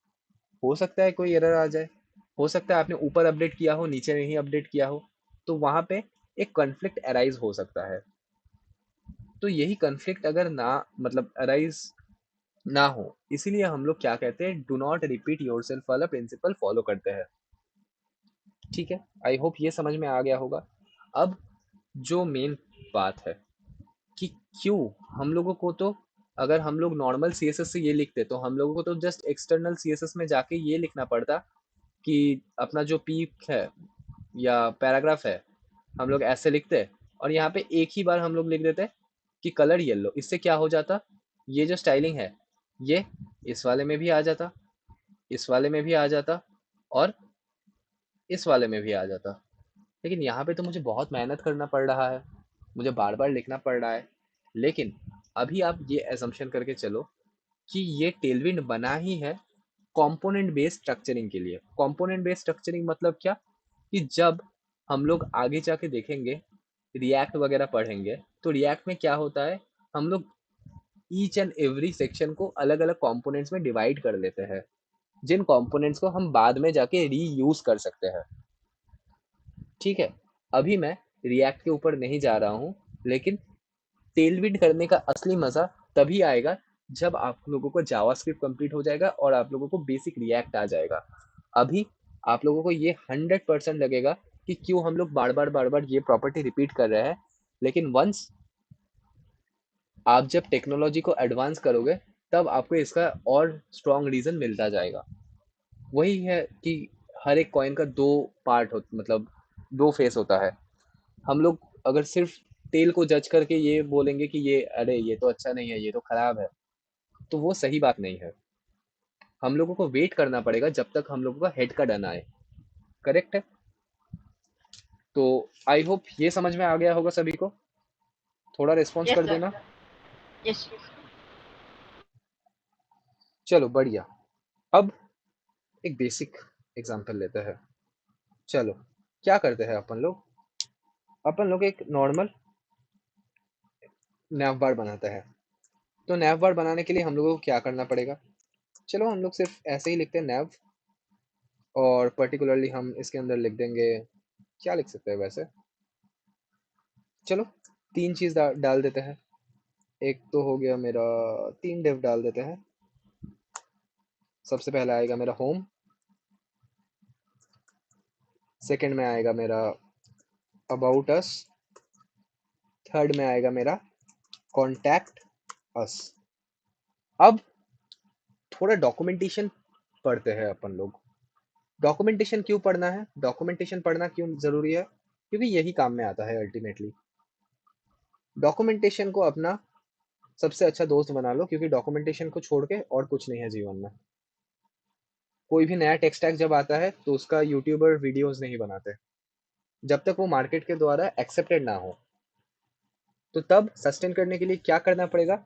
हो सकता है कोई एरर आ जाए, हो सकता है आपने ऊपर अपडेट किया हो नीचे नहीं अपडेट किया हो, तो वहां पे एक कॉन्फ्लिक्ट अराइज हो सकता है। तो यही कॉन्फ्लिक्ट अगर ना मतलब अराइज ना हो, इसीलिए हम लोग क्या कहते हैं, डू नॉट रिपीट योरसेल्फ वाला प्रिंसिपल फॉलो करते हैं। ठीक है, आई होप ये समझ में आ गया होगा। अब जो मेन बात है कि क्यों हम लोगों को, तो अगर हम लोग नॉर्मल सीएसएस से ये लिखते तो हम लोगों को तो जस्ट एक्सटर्नल सीएसएस में जाके ये लिखना पड़ता कि अपना जो पीक है या पैराग्राफ है हम लोग ऐसे लिखते, और यहाँ पे एक ही बार हम लोग लिख देते कि कलर येलो। इससे क्या हो जाता, ये जो स्टाइलिंग है ये इस वाले में भी आ जाता, इस वाले में भी आ जाता और इस वाले में भी आ जाता। लेकिन यहाँ पे तो मुझे बहुत मेहनत करना पड़ रहा है, मुझे बार बार लिखना पड़ रहा है। लेकिन अभी आप ये एजम्पशन करके चलो कि ये टेलविंड बना ही है कंपोनेंट बेस्ड स्ट्रक्चरिंग के लिए। कंपोनेंट बेस्ड स्ट्रक्चरिंग मतलब क्या, कि जब हम लोग आगे जाके देखेंगे रिएक्ट वगैरह पढ़ेंगे तो रिएक्ट में क्या होता है, हम लोग ईच एंड एवरी सेक्शन को अलग अलग कंपोनेंट्स में डिवाइड कर लेते हैं, जिन कंपोनेंट्स को हम बाद में जाके रीयूज कर सकते हैं। ठीक है, अभी मैं रिएक्ट के ऊपर नहीं जा रहा हूँ, लेकिन टेलविंड करने का असली मजा तभी आएगा जब आप लोगों को जावास्क्रिप्ट कंप्लीट हो जाएगा और आप लोगों को बेसिक रिएक्ट आ जाएगा। अभी आप लोगों को ये 100% लगेगा कि क्यों हम लोग बार बार ये प्रॉपर्टी रिपीट कर रहे हैं, लेकिन वंस आप जब टेक्नोलॉजी को एडवांस करोगे तब आपको इसका और स्ट्रॉन्ग रीजन मिलता जाएगा। वही है कि हर एक कॉइन का दो पार्ट हो, मतलब दो फेस होता है। हम लोग अगर सिर्फ तेल को जज करके ये बोलेंगे कि ये अरे ये तो अच्छा नहीं है, ये तो खराब है, तो वो सही बात नहीं है। हम लोगों को वेट करना पड़ेगा जब तक हम लोगों का हेड का डन आए। करेक्ट है? तो आई होप ये समझ में आ गया होगा सभी को। थोड़ा रिस्पॉन्स Yes, कर sir. देना। Yes. चलो बढ़िया। अब एक बेसिक एग्जांपल लेते हैं। चलो क्या करते हैं अपन लोग एक नॉर्मल नैव बार बनाते हैं। तो नैव बार बनाने के लिए हम लोगों को क्या करना पड़ेगा, चलो हम लोग सिर्फ ऐसे ही लिखते हैं नैव, और पर्टिकुलरली हम इसके अंदर लिख देंगे, क्या लिख सकते हैं वैसे, चलो तीन चीज डाल देते हैं। एक तो हो गया मेरा, तीन डिव डाल देते हैं। सबसे पहला आएगा मेरा होम, सेकंड में आएगा मेरा अबाउट अस, थर्ड में आएगा मेरा कॉन्टैक्ट अस। अब थोड़ा डॉक्यूमेंटेशन पढ़ते हैं अपन लोग। डॉक्यूमेंटेशन क्यों पढ़ना है, डॉक्यूमेंटेशन पढ़ना क्यों जरूरी है, क्योंकि यही काम में आता है अल्टीमेटली। डॉक्यूमेंटेशन को अपना सबसे अच्छा दोस्त बना लो, क्योंकि डॉक्यूमेंटेशन को छोड़ के और कुछ नहीं है जीवन में। कोई भी नया टेक स्टैक जब आता है तो उसका यूट्यूबर वीडियोस नहीं बनाते जब तक वो मार्केट के द्वारा एक्सेप्टेड ना हो। तो तब सस्टेन करने के लिए क्या करना पड़ेगा,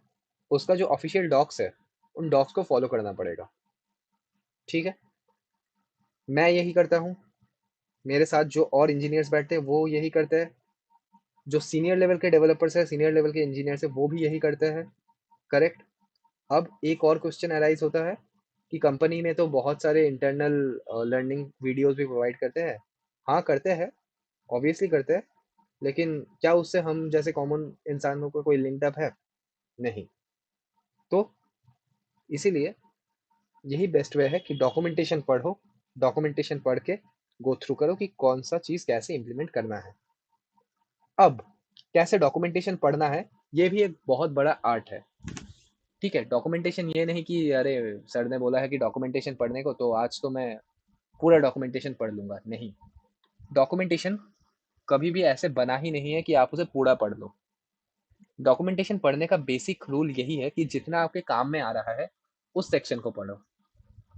उसका जो ऑफिशियल डॉक्स है उन डॉक्स को फॉलो करना पड़ेगा। ठीक है, मैं यही करता हूँ, मेरे साथ जो और इंजीनियर्स बैठते हैं वो यही करते हैं, जो सीनियर लेवल के डेवलपर्स है, सीनियर लेवल के इंजीनियर्स है, वो भी यही करते हैं। करेक्ट। अब एक और क्वेश्चन अराइज होता है कि कंपनी में तो बहुत सारे इंटरनल लर्निंग वीडियोस भी प्रोवाइड करते हैं। हाँ करते हैं, ऑब्वियसली करते हैं, लेकिन क्या उससे हम जैसे कॉमन इंसानों को कोई लिंक्ड अप है? नहीं। तो इसीलिए यही बेस्ट वे है कि डॉक्यूमेंटेशन पढ़ो, डॉक्यूमेंटेशन पढ़ के गो थ्रू करो कि कौन सा चीज़ कैसे इम्प्लीमेंट करना है। अब कैसे डॉक्यूमेंटेशन पढ़ना है ये भी एक बहुत बड़ा आर्ट है। ठीक है, डॉक्यूमेंटेशन ये नहीं कि अरे सर ने बोला है कि डॉक्यूमेंटेशन पढ़ने को तो आज तो मैं पूरा डॉक्यूमेंटेशन पढ़ लूंगा, नहीं। डॉक्यूमेंटेशन कभी भी ऐसे बना ही नहीं है कि आप उसे पूरा पढ़ लो। डॉक्यूमेंटेशन पढ़ने का बेसिक रूल यही है कि जितना आपके काम में आ रहा है उस सेक्शन को पढ़ो,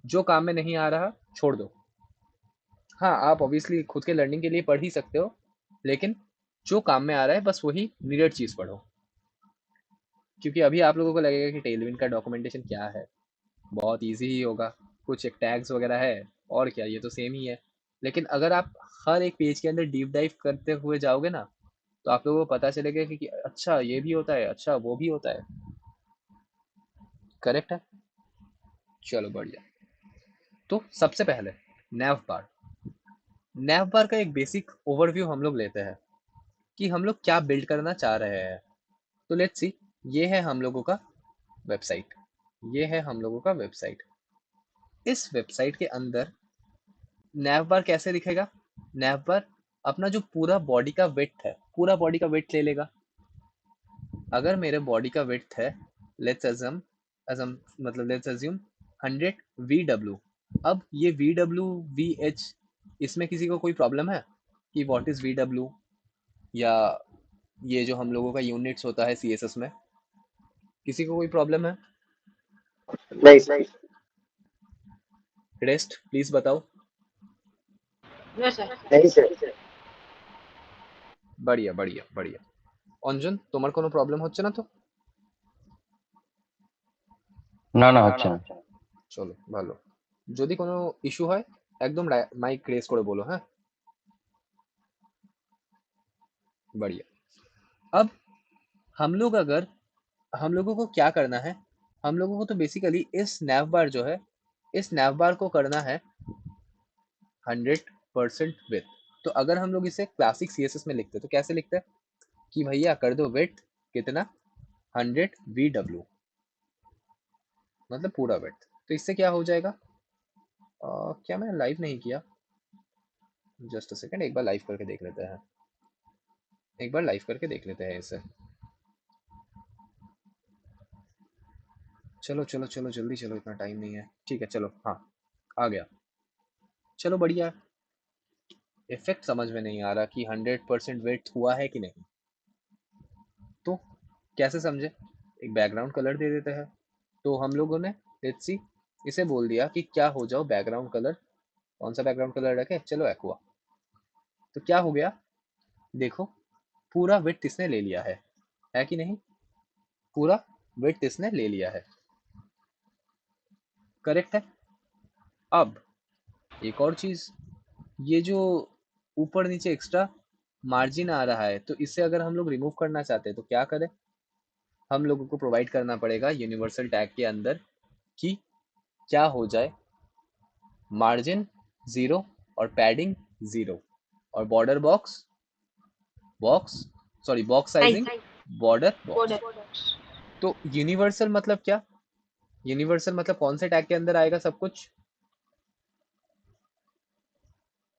जो काम में नहीं आ रहा छोड़ दो। हाँ, आप ऑब्वियसली खुद के लर्निंग के लिए पढ़ ही सकते हो, लेकिन जो काम में आ रहा है बस वही नीडेड चीज़ पढ़ो। क्योंकि अभी आप लोगों को लगेगा कि टेलविन का डॉक्यूमेंटेशन क्या है, बहुत इजी ही होगा, कुछ एक टैग्स वगैरह है और क्या, ये तो सेम ही है। लेकिन अगर आप हर एक पेज के अंदर डीप डाइव करते हुए जाओगे ना, तो आप लोगों को पता चलेगा कि अच्छा ये भी होता है, अच्छा वो भी होता है। करेक्ट है। चलो बढ़िया। तो सबसे पहले नैव बार। नैव बार का एक बेसिक ओवरव्यू हम लोग लेते हैं कि हम लोग क्या बिल्ड करना चाह रहे हैं। तो लेट्स सी, ये है हम लोगों का वेबसाइट, ये है हम लोगों का वेबसाइट। इस वेबसाइट के अंदर नैव बार कैसे दिखेगा? नैव बार अपना जो पूरा बॉडी का विड्थ है, पूरा बॉडी का विड्थ ले लेगा। अगर मेरे बॉडी का विड्थ है, लेट्स अजम मतलब लेट्स अज्यूम 100 VW। अब ये VW VH, इसमें किसी को कोई प्रॉब्लम है कि व्हाट इज VW, या ये जो हम लोगों का यूनिट्स होता है CSS में, किसी को कोई प्रॉब्लम है? नहीं सर। रेस्ट प्लीज बताओ। No sir. नहीं सर। बढ़िया बढ़िया बढ़िया। অঞ্জন, তোমার কোনো প্রবলেম হচ্ছে না তো? না না হচ্ছে না। চলো ভালো। যদি কোনো ইস্যু হয় একদম মাইক রেজ করে বলো, হ্যাঁ? बढ़िया। अब हम लोगों को क्या करना है, हम लोगों को तो बेसिकली इस नैव बार जो है, इस नैव बार को करना है 100% विथ। तो अगर हम लोग इसे क्लासिक CSS में लिखते तो कैसे लिखते हैं कि भैया कर दो विथ कितना, 100 VW, मतलब पूरा विथ। तो इससे क्या हो जाएगा, क्या मैंने लाइव नहीं किया? जस्ट अ सेकंड, एक बार लाइव करके देख लेते हैं, एक बार लाइव करके देख लेते हैं इसे। चलो चलो चलो जल्दी चलो, इतना टाइम नहीं है। ठीक है चलो, हाँ आ गया। चलो बढ़िया। इफेक्ट समझ में नहीं आ रहा कि 100% वेट हुआ है कि नहीं, तो कैसे समझे? एक बैकग्राउंड कलर दे देते हैं। तो हम लोगों ने लेट्स सी इसे बोल दिया कि क्या हो जाओ बैकग्राउंड कलर। कौन सा बैकग्राउंड कलर रखे? चलो एक्वा। तो क्या हो गया, देखो पूरा विड्थ इसने ले लिया है कि नहीं? पूरा विड्थ इसने ले लिया है, करेक्ट है। अब एक और चीज, ये जो ऊपर नीचे एक्स्ट्रा मार्जिन आ रहा है, तो इसे अगर हम लोग रिमूव करना चाहते हैं तो क्या करें? हम लोगों को प्रोवाइड करना पड़ेगा यूनिवर्सल टैग के अंदर कि क्या हो जाए, मार्जिन 0 और पैडिंग 0 और border box sizing border box. तो यूनिवर्सल मतलब क्या? यूनिवर्सल मतलब कौन से टैग के अंदर आएगा सब कुछ?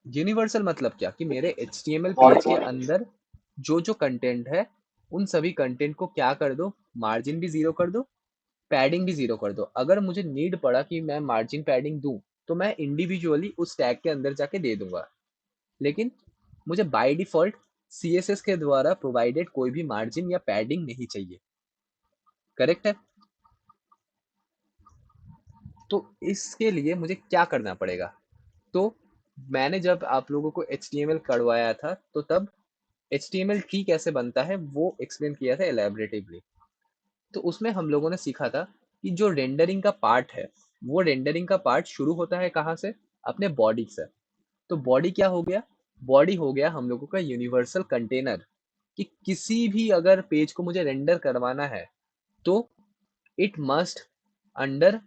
यूनिवर्सल मतलब क्या कि मेरे HTML पेज के अंदर जो जो कंटेंट है, उन सभी कंटेंट को क्या कर दो, मार्जिन भी 0 कर दो, पैडिंग भी 0 कर दो। अगर मुझे नीड पड़ा कि मैं मार्जिन पैडिंग दूं, तो मैं इंडिविजुअली उस टैग के अंदर जाके दे दूंगा। लेकिन मुझे बाय डिफॉल्ट CSS के द्वारा प्रोवाइडेड कोई भी मार्जिन या पैडिंग नहीं चाहिए, करेक्ट है। तो इसके लिए मुझे क्या करना पड़ेगा? तो मैंने जब आप लोगों को HTML करवाया था, तो तब HTML ट्री कैसे बनता है वो एक्सप्लेन किया था एलैबोरेटिवली। तो उसमें हम लोगों ने सीखा था कि जो रेंडरिंग का पार्ट है, वो रेंडरिंग का पार्ट शुरू होता है कहाँ से? अपने बॉडी से। तो बॉडी क्या हो गया? बॉडी हो गया हम लोगों का यूनिवर्सल कंटेनर, कि किसी भी अगर पेज को मुझे रेंडर करवाना है तो it must under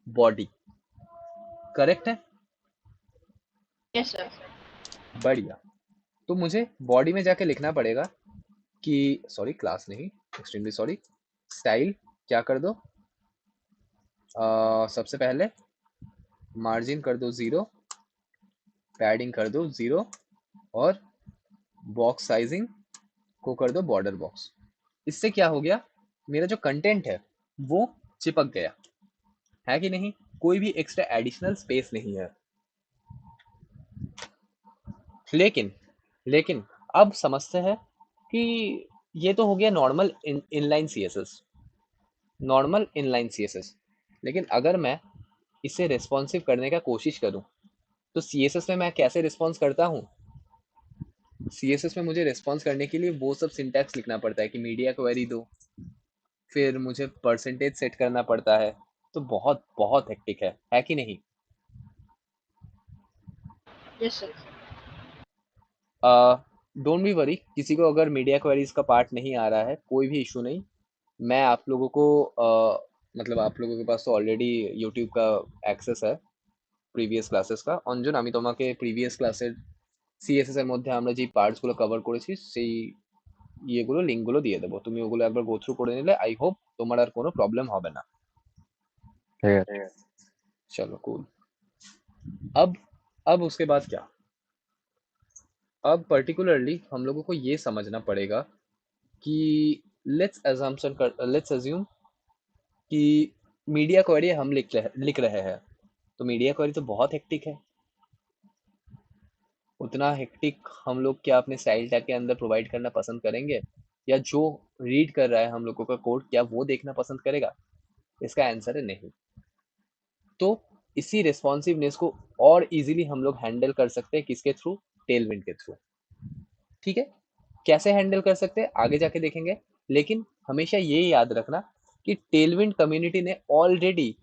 body, correct है। Yes sir. बढ़िया। तो मुझे बॉडी में जाके लिखना पड़ेगा कि सॉरी क्लास नहीं, एक्सट्रीमली सॉरी, स्टाइल क्या कर दो, सबसे पहले मार्जिन कर दो 0, पैडिंग कर दो 0 और बॉक्स साइजिंग को कर दो बॉर्डर बॉक्स। इससे क्या हो गया, मेरा जो कंटेंट है वो चिपक गया है कि नहीं? कोई भी एक्स्ट्रा एडिशनल स्पेस नहीं है। लेकिन अब समझते हैं कि ये तो हो गया normal inline CSS, normal inline CSS। लेकिन अगर मैं इसे रेस्पॉन्सिव करने का कोशिश करूं, तो CSS में मैं कैसे रिस्पॉन्स करता हूँ, CSS में मुझे रिस्पॉन्स करने के लिए वो सब सिंटैक्स लिखना पड़ता है कि मीडिया क्वेरी दो, फिर मुझे परसेंटेज सेट करना पड़ता है, तो बहुत बहुत हेक्टिक है कि नहीं? Yes, sir. Don't be worry, किसी को अगर मीडिया क्वेरीज का पार्ट नहीं आ रहा है कोई भी इशू नहीं, मैं आप लोगों को मतलब आप लोगों के पास तो ऑलरेडी यूट्यूब का एक्सेस है প্রিভিয়াস ক্লাসেস কা অঞ্জন, আমি তোমাকে প্রিভিয়াস ক্লাসের সিএসএস এর মধ্যে আমরা যে পার্টসগুলো কভার করেছি সেই ইয়েগুলো লিঙ্কগুলো দিয়ে দেবো, তুমি ওগুলো একবার গো থ্রু করে নিলে আই হোপ তোমার আর কোনো প্রবলেম হবে না। ठीक है। चलो कूल। अब उसके बाद क्या, अब पर्टिकुलरली हम लोगों को ये समझना पड़ेगा कि लेट्स अज्यूम कि मीडिया क्वेरी हम लिख रहे हैं, तो मीडिया क्वेरी तो बहुत हेक्टिक है, उतना हेक्टिक हम लोग क्या अपने स्टाइल टैग के अंदर प्रोवाइड करना पसंद करेंगे, या जो रीड कर रहा है हम लोगों का कोड क्या वो देखना पसंद करेगा? इसका आंसर है नहीं। तो इसी रिस्पॉन्सिवनेस को और इजीली हम लोग हैंडल कर सकते हैं, किसके थ्रू? टेलविंड के थ्रू। ठीक है, कैसे हैंडल कर सकते हैं आगे जाके देखेंगे, लेकिन हमेशा ये याद रखना कि टेलविंड कम्युनिटी ने ऑलरेडी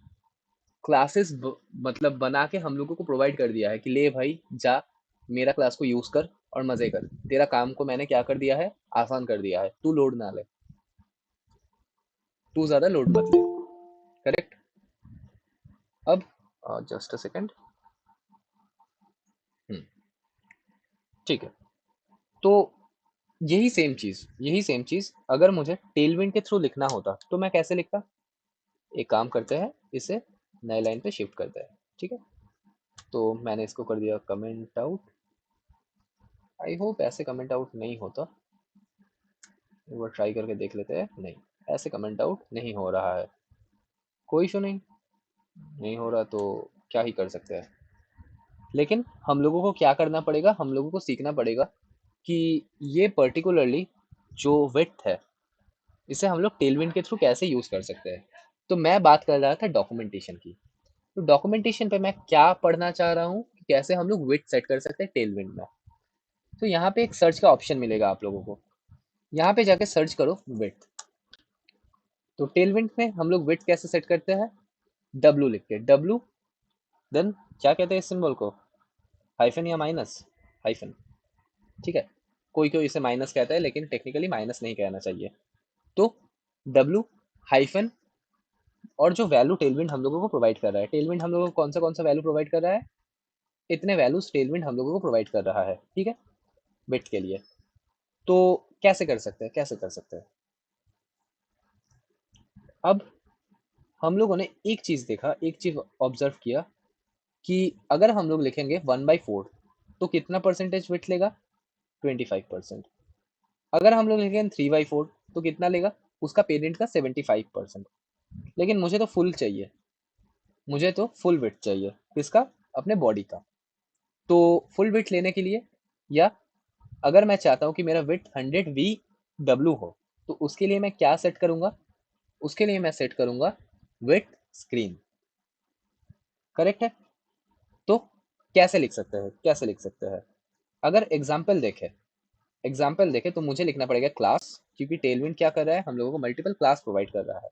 क्लासेस मतलब बना के हम लोगों को प्रोवाइड कर दिया है कि ले भाई जा मेरा क्लास को यूज कर और मजे कर, तेरा काम को मैंने क्या कर दिया है, आसान कर दिया है, तू लोड ना ले, तू ज्यादा लोड मत ले। करेक्ट। अब जस्ट अ सेकंड, ठीक है, तो यही सेम चीज अगर मुझे टेलविंड के थ्रू लिखना होता तो मैं कैसे लिखता? एक काम करते हैं, इसे नए लाइन पे शिफ्ट करते हैं। ठीक है, तो मैंने इसको कर दिया कमेंट आउट, आई होप ऐसे कमेंट आउट नहीं होता, एक बार ट्राई करके देख लेते हैं। नहीं, ऐसे कमेंट आउट नहीं हो रहा है, कोई इशू नहीं हो रहा तो क्या ही कर सकते हैं। लेकिन हम लोगों को क्या करना पड़ेगा, हम लोगों को सीखना पड़ेगा कि ये पर्टिकुलरली जो विड्थ है इसे हम लोग टेलविंड के थ्रू कैसे यूज कर सकते हैं। तो मैं बात कर रहा था डॉक्यूमेंटेशन की, तो डॉक्यूमेंटेशन पे मैं क्या पढ़ना चाह रहा हूँ, कैसे हम लोग विड्थ सेट कर सकते हैं टेलविंड में। तो यहाँ पे एक सर्च का ऑप्शन मिलेगा आप लोगों को, यहाँ पे जाके सर्च करो विड्थ। तो टेलविंड में हम लोग विड्थ कैसे सेट करते हैं, W लिख के, W देन क्या कहते हैं इस सिंबल को, हाइफन या माइनस, हाइफन। ठीक है, कोई कोई इसे माइनस कहता है लेकिन टेक्निकली माइनस नहीं कहना चाहिए। तो W हाइफन और जो वैल्यू टेलविंड हम लोगों को प्रोवाइड कर रहा है, टेलविंड हम लोगों को कौन सा वैल्यू प्रोवाइड कर रहा है, इतने वैल्यूज टेलविंड हम लोगों को प्रोवाइड कर रहा है। ठीक है, बिट के लिए। तो कैसे कर सकते हैं, अब हम लोगों ने एक चीज देखा, एक चीज ऑब्जर्व किया कि अगर हम लोग लिखेंगे 1/4 तो कितना परसेंटेज विड्थ लेगा, 25%। अगर हम लोग लिखेंगे 3/4 तो कितना लेगा, उसका पेरेंट का 75%। लेकिन मुझे तो फुल चाहिए, मुझे तो फुल विड्थ चाहिए, किसका, अपने बॉडी का। तो फुल विड्थ लेने के लिए, या अगर मैं चाहता हूँ कि मेरा विड्थ 100 VW हो, तो उसके लिए मैं क्या सेट करूंगा, उसके लिए मैं सेट करूंगा विड्थ स्क्रीन। करेक्ट है। तो कैसे लिख सकते हैं, अगर एग्जाम्पल देखे तो मुझे लिखना पड़ेगा क्लास, क्योंकि टेलविंड क्या कर रहा है, हम लोगों को मल्टीपल क्लास प्रोवाइड कर रहा है।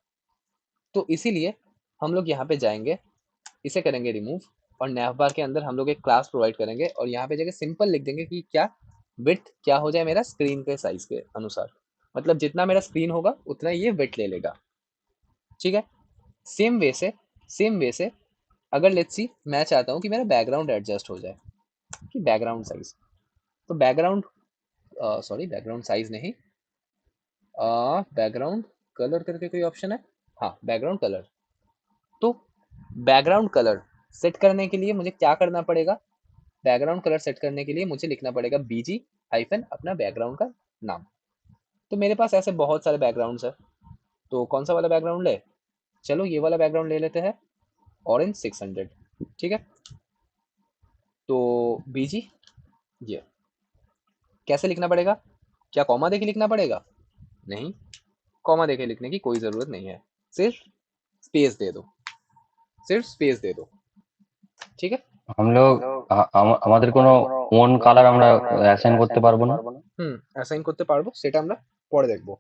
तो इसीलिए हम लोग यहाँ पे जाएंगे, इसे करेंगे रिमूव, और नैवबार के अंदर हम लोग एक क्लास प्रोवाइड करेंगे और यहाँ पे जाके सिंपल लिख देंगे कि क्या विड्थ क्या हो जाए मेरा स्क्रीन के साइज के अनुसार, मतलब जितना मेरा स्क्रीन होगा उतना ये विड्थ ले लेगा। ठीक है, सेम वे से अगर लेट्स सी मैं चाहता हूँ कि मेरा बैकग्राउंड एडजस्ट हो जाए, कि बैकग्राउंड साइज, तो बैकग्राउंड साइज नहीं, बैकग्राउंड कलर करके कोई ऑप्शन है, हाँ बैकग्राउंड कलर। तो बैकग्राउंड कलर सेट करने के लिए मुझे क्या करना पड़ेगा, बैकग्राउंड कलर सेट करने के लिए मुझे लिखना पड़ेगा BG हाइफन अपना बैकग्राउंड का नाम। तो मेरे पास ऐसे बहुत सारे बैकग्राउंड्स है, तो कौन सा वाला बैकग्राउंड ले, चलो ये वाला बैकग्राउंड ले लेते हैं, ऑरेंज 600। ठीक है, तो BG ये कैसे लिखना पड़ेगा, क्या कॉमा देके लिखना पड़ेगा, नहीं, कॉमा देके लिखने की कोई जरूरत नहीं है, सिर्फ स्पेस दे दो, ठीक है। हम लोग আমাদের কোনো ওন কালার আমরা অ্যাসাইন করতে পারবো না। অ্যাসাইন করতে পারবো, সেটা আমরা পরে দেখবো।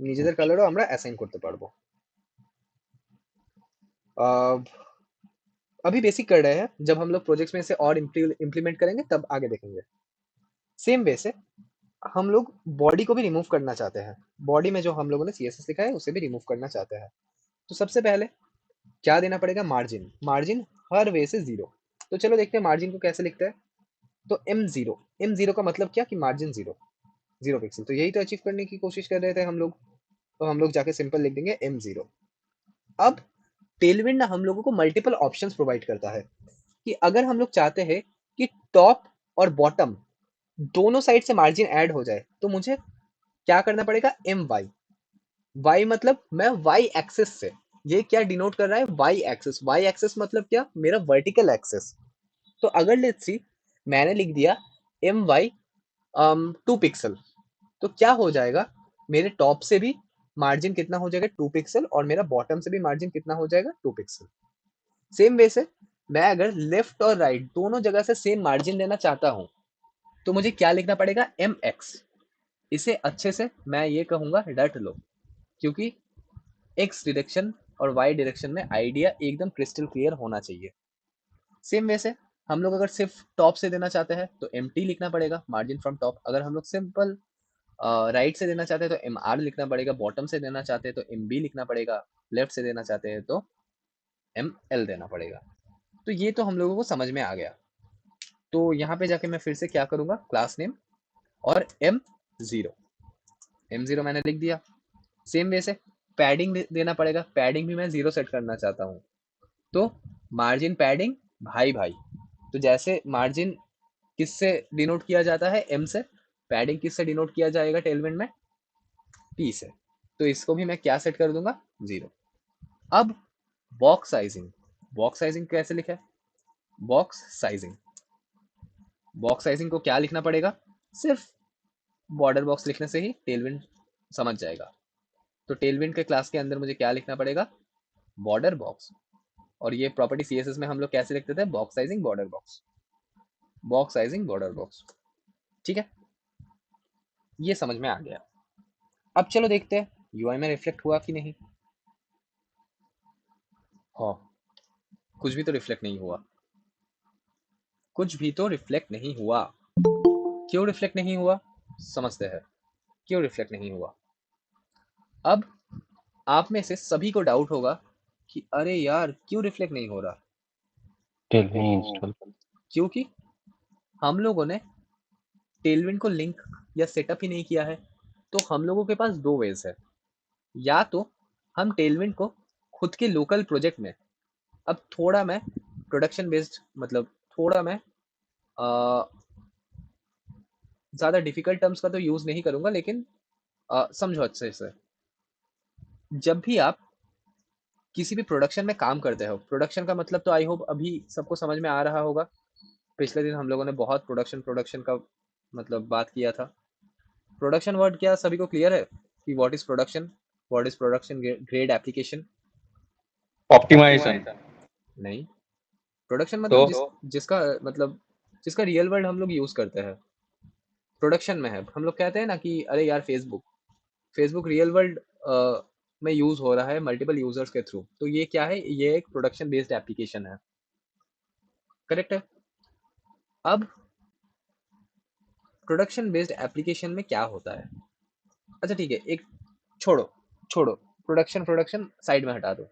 নিজেদের কালারও আমরা অ্যাসাইন করতে পারবो। अभी बेसिक कर रहे हैं, जब हम लोग प्रोजेक्ट्स में इसे और इम्प्लीमेंट करेंगे तब आगे देखेंगे। सेम वे से हम लोग बॉडी को भी रिमूव करना चाहते हैं। बॉडी में जो हम लोगों ने CSS लिखा है उसे भी रिमूव करना चाहते हैं। तो सबसे पहले क्या देना पड़ेगा? मार्जिन। मार्जिन हर वे से 0। तो चलो देखते हैं मार्जिन को कैसे लिखते हैं। तो M0, M0 का मतलब क्या कि मार्जिन 0 पिक्सल। तो यही तो अचीव करने की कोशिश कर रहे थे हम लोग। तो हम लोग जाके सिंपल लिख देंगे M0। अब टेलविंड ना हम लोगों को मल्टीपल ऑप्शंस प्रोवाइड करता है कि अगर हम लोग चाहते हैं कि टॉप और बॉटम दोनों साइड से मार्जिन ऐड हो जाए तो मुझे क्या करना पड़ेगा? My। y मतलब मैं y एक्सिस से, ये क्या डिनोट कर रहा है? y axis. y एक्सिस मतलब क्या? मेरा वर्टिकल एक्सिस। तो अगर लेट्स सी मैंने लिख दिया My 2 पिक्सल, तो क्या हो जाएगा? मेरे टॉप से भी मार्जिन कितना हो जाएगा? 2 पिक्सल, और मेरा बॉटम से भी मार्जिन कितना हो जाएगा? 2 पिक्सल। सेम वे से मैं अगर लेफ्ट और राइट दोनों जगह से सेम मार्जिन लेना चाहता हूं तो मुझे क्या लिखना पड़ेगा? MX। इसे अच्छे से मैं ये कहूंगा डट लो, क्योंकि एक्स डायरेक्शन और वाई डायरेक्शन में आइडिया एकदम क्रिस्टल क्लियर होना चाहिए। सेम वे से हम लोग अगर सिर्फ टॉप से देना चाहते हैं तो MT लिखना पड़ेगा, मार्जिन फ्रॉम टॉप। अगर हम लोग सिंपल राइट से देना चाहते हैं तो MR लिखना पड़ेगा, बॉटम से देना चाहते हैं तो MB लिखना पड़ेगा, लेफ्ट से देना चाहते हैं तो ML देना पड़ेगा। तो ये तो हम लोगों को समझ में आ गया। तो यहाँ पे जाके मैं फिर से क्या करूँगा? क्लास नेम और M0 मैंने लिख दिया। सेम वे से पैडिंग देना पड़ेगा, पैडिंग भी मैं 0 सेट करना चाहता हूँ तो मार्जिन पैडिंग भाई। तो जैसे मार्जिन किससे डिनोट किया जाता है? M से। पैडिंग किससे डिनोट किया जाएगा टेलविंड में? P से। तो इसको भी मैं क्या सेट कर दूंगा? 0। अब बॉक्स साइजिंग। बॉक्स साइजिंग कैसे लिखा है? बॉक्स साइजिंग को क्या लिखना पड़ेगा? सिर्फ बॉर्डर बॉक्स लिखने से ही टेलविंड समझ जाएगा। तो टेलविंड के क्लास के अंदर मुझे क्या लिखना पड़ेगा? Border box. और ये प्रॉपर्टी CSS में हम लोग कैसे लिखते थे? Box sizing border box, box sizing border box. ठीक है, ये समझ में आ गया। अब चलो देखते हैं UI में रिफ्लेक्ट हुआ कि नहीं। हाँ, कुछ भी तो रिफ्लेक्ट नहीं हुआ, कुछ भी तो रिफ्लेक्ट नहीं हुआ। क्यों रिफ्लेक्ट नहीं हुआ? समझते हैं क्यों रिफ्लेक्ट नहीं हुआ। अब आप में से सभी को डाउट होगा कि अरे यार क्यों रिफ्लेक्ट नहीं हो रहा? Tailwind install. क्योंकि हम लोगों ने टेलविंड को लिंक या सेटअप ही नहीं किया है। तो हम लोगों के पास 2 वेज है। या तो हम टेलविंड को खुद के लोकल प्रोजेक्ट में, अब थोड़ा मैं प्रोडक्शन बेस्ड, मतलब थोड़ा मैं ज़्यादा डिफिकल्ट टर्म्स का तो यूज़ नहीं करूँगा, लेकिन समझो अच्छे से। जब भी आप किसी भी प्रोडक्शन में काम करते हो, प्रोडक्शन का मतलब तो आई होप अभी सबको समझ में आ रहा होगा। पिछले दिन हम लोगों ने बहुत प्रोडक्शन का मतलब बात किया था। प्रोडक्शन वर्ड क्या सभी को क्लियर है कि what is production? What is production grade application? Optimization नहीं, प्रोडक्शन तो मतलब जिसका रियल वर्ल्ड हम लोग यूज करते हैं प्रोडक्शन में है। हम लोग कहते हैं ना कि अरे यार फेसबुक रियल वर्ल्ड में यूज हो रहा है मल्टीपल यूजर्स के थ्रू, तो ये क्या है? ये एक प्रोडक्शन बेस्ड एप्लीकेशन है। करेक्ट है। अब प्रोडक्शन बेस्ड एप्लीकेशन में क्या होता है? अच्छा ठीक है, एक छोड़ो प्रोडक्शन साइड में हटा दो।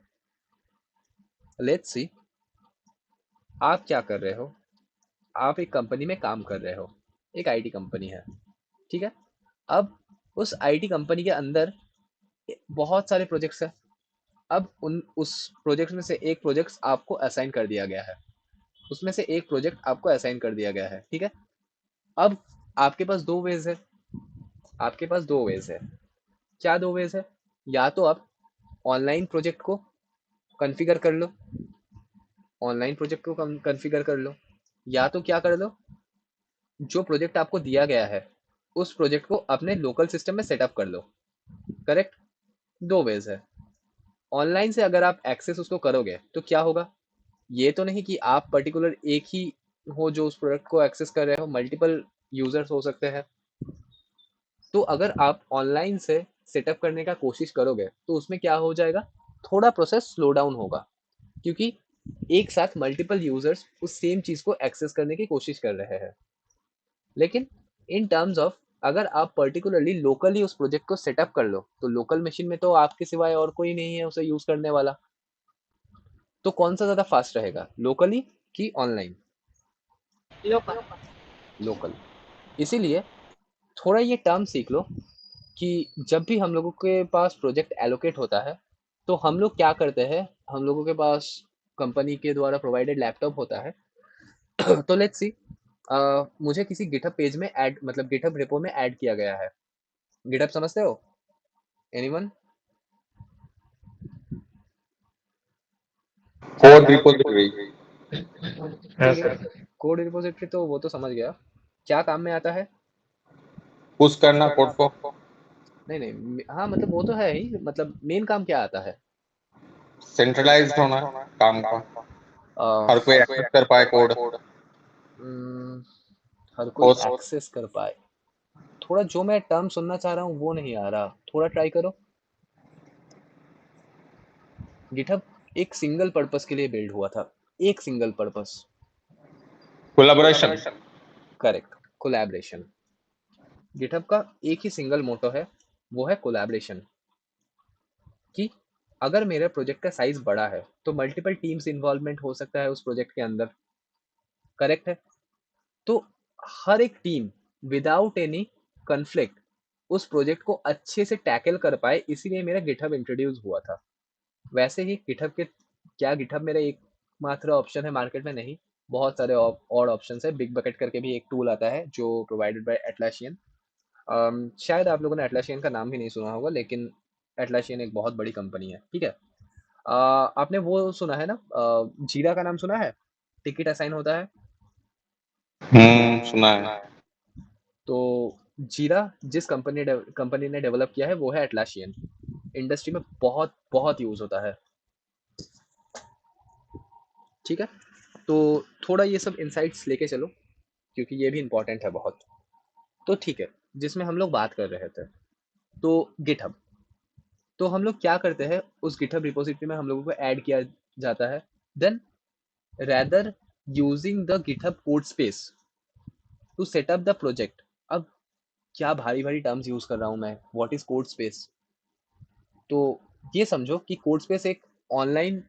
लेट्स सी आप क्या कर रहे हो। आप एक कंपनी में काम कर रहे हो, एक IT कंपनी है, ठीक है। अब उस IT कंपनी के अंदर बहुत सारे प्रोजेक्ट्स हैं। अब उस प्रोजेक्ट में से एक प्रोजेक्ट आपको असाइन कर दिया गया है, उसमें से एक प्रोजेक्ट आपको असाइन कर दिया गया है, ठीक है। अब आपके पास 2 वेज है, आपके पास 2 वेज है। क्या 2 वेज है? या तो आप ऑनलाइन प्रोजेक्ट को कॉन्फ़िगर कर लो, ऑनलाइन प्रोजेक्ट को कॉन्फ़िगर कर लो, या तो क्या कर लो, जो प्रोजेक्ट आपको दिया गया है उस प्रोजेक्ट को अपने लोकल सिस्टम में सेटअप कर लो। करेक्ट, 2 वेज है। ऑनलाइन से अगर आप एक्सेस उसको करोगे तो क्या होगा? ये तो नहीं कि आप पर्टिकुलर एक ही हो जो उस प्रोडक्ट को एक्सेस कर रहे हो, मल्टीपल यूजर्स हो सकते हैं। तो अगर आप ऑनलाइन से सेटअप करने का कोशिश करोगे तो उसमें क्या हो जाएगा, थोड़ा प्रोसेस स्लो डाउन होगा, क्योंकि एक साथ मल्टीपल यूजर्स उस सेम चीज को एक्सेस करने की कोशिश कर रहे हैं। लेकिन इन टर्म्स ऑफ, अगर आप पर्टिकुलरली लोकली उस प्रोजेक्ट को सेटअप कर लो तो लोकल मशीन में तो आपके सिवाय और कोई नहीं है उसे यूज करने वाला। तो कौन सा ज्यादा फास्ट रहेगा, लोकली कि ऑनलाइन? लोकल। लोकल। इसीलिए थोड़ा ये टर्म सीख लो कि जब भी हम लोगों के पास प्रोजेक्ट एलोकेट होता है तो हम लोग क्या करते हैं, हम लोगों के पास कंपनी के द्वारा प्रोवाइडेड लैपटॉप होता है। तो लेट्स सी, मुझे किसी गिटहब पेज में ऐड, मतलब गिटहब रेपो में ऐड किया गया है। गिटहब समझते हो एनीवन? Code repository. हाँ सर। कोड रिपोजिटरी तो वो तो समझ गया, क्या काम में आता है? पुश करना कोड को। नहीं नहीं, हाँ मतलब वो तो है ही, मतलब मेन काम क्या आता है? सेंट्रलाइज्ड होना काम का, अ, हर कोई एक्सेस कर पाए कोड। हम्म, हर कोई होस्ट। एक्सेस कर पाए। थोड़ा जो मैं टर्म सुनना चाह रहा हूँ वो नहीं आ रहा, थोड़ा ट्राई करो। गिटहब एक सिंगल पर्पस के लिए बिल्ड हुआ था, एक single purpose. Collaboration. Correct, collaboration. GitHub का एक ही सिंगल मोटो है, वो है कोलैबोरेशन। कि अगर मेरे प्रोजेक्ट का साइज बड़ा है तो मल्टीपल टीम्स इन्वॉल्वमेंट हो सकता है उस प्रोजेक्ट के अंदर, करेक्ट है? तो हर एक टीम विदाउट एनी कन्फ्लिक्ट उस प्रोजेक्ट को अच्छे से टैकल कर पाए, इसीलिए मेरा गिटहब इंट्रोड्यूस हुआ था। वैसे ही गिटहब के, क्या गिटहब मेरा एक मात्र ऑप्शन है मार्केट में? नहीं, बहुत सारे और ऑप्शंस है। बिग बकेट करके भी एक टूल आता है जो प्रोवाइडेड बाय एटलासियन। शायद आप लोगों ने एटलासियन का नाम भी नहीं सुना होगा, लेकिन एटलासियन एक बहुत बड़ी कंपनी है, ठीक है। आपने वो सुना है ना, जीरा का नाम सुना है? टिकट असाइन होता है। सुना है। तो जीरा जिस कंपनी ने डेवलप किया है वो है एटलासियन। इंडस्ट्री में बहुत बहुत यूज होता है, ठीक है। तो थोड़ा ये सब इंसाइट्स लेके चलो, क्योंकि ये भी इंपॉर्टेंट है बहुत। तो ठीक है, जिसमें हम लोग बात कर रहे थे, तो गिटहब। तो हम लोग क्या करते हैं, उस गिटहब रिपोजिटरी में हम लोगों को ऐड किया जाता है। Then rather using the GitHub code space to set up the project. अब क्या भारी भारी टर्म्स यूज कर रहा हूं मैं, व्हाट इज कोड स्पेस? तो ये समझो कि कोड स्पेस एक ऑनलाइन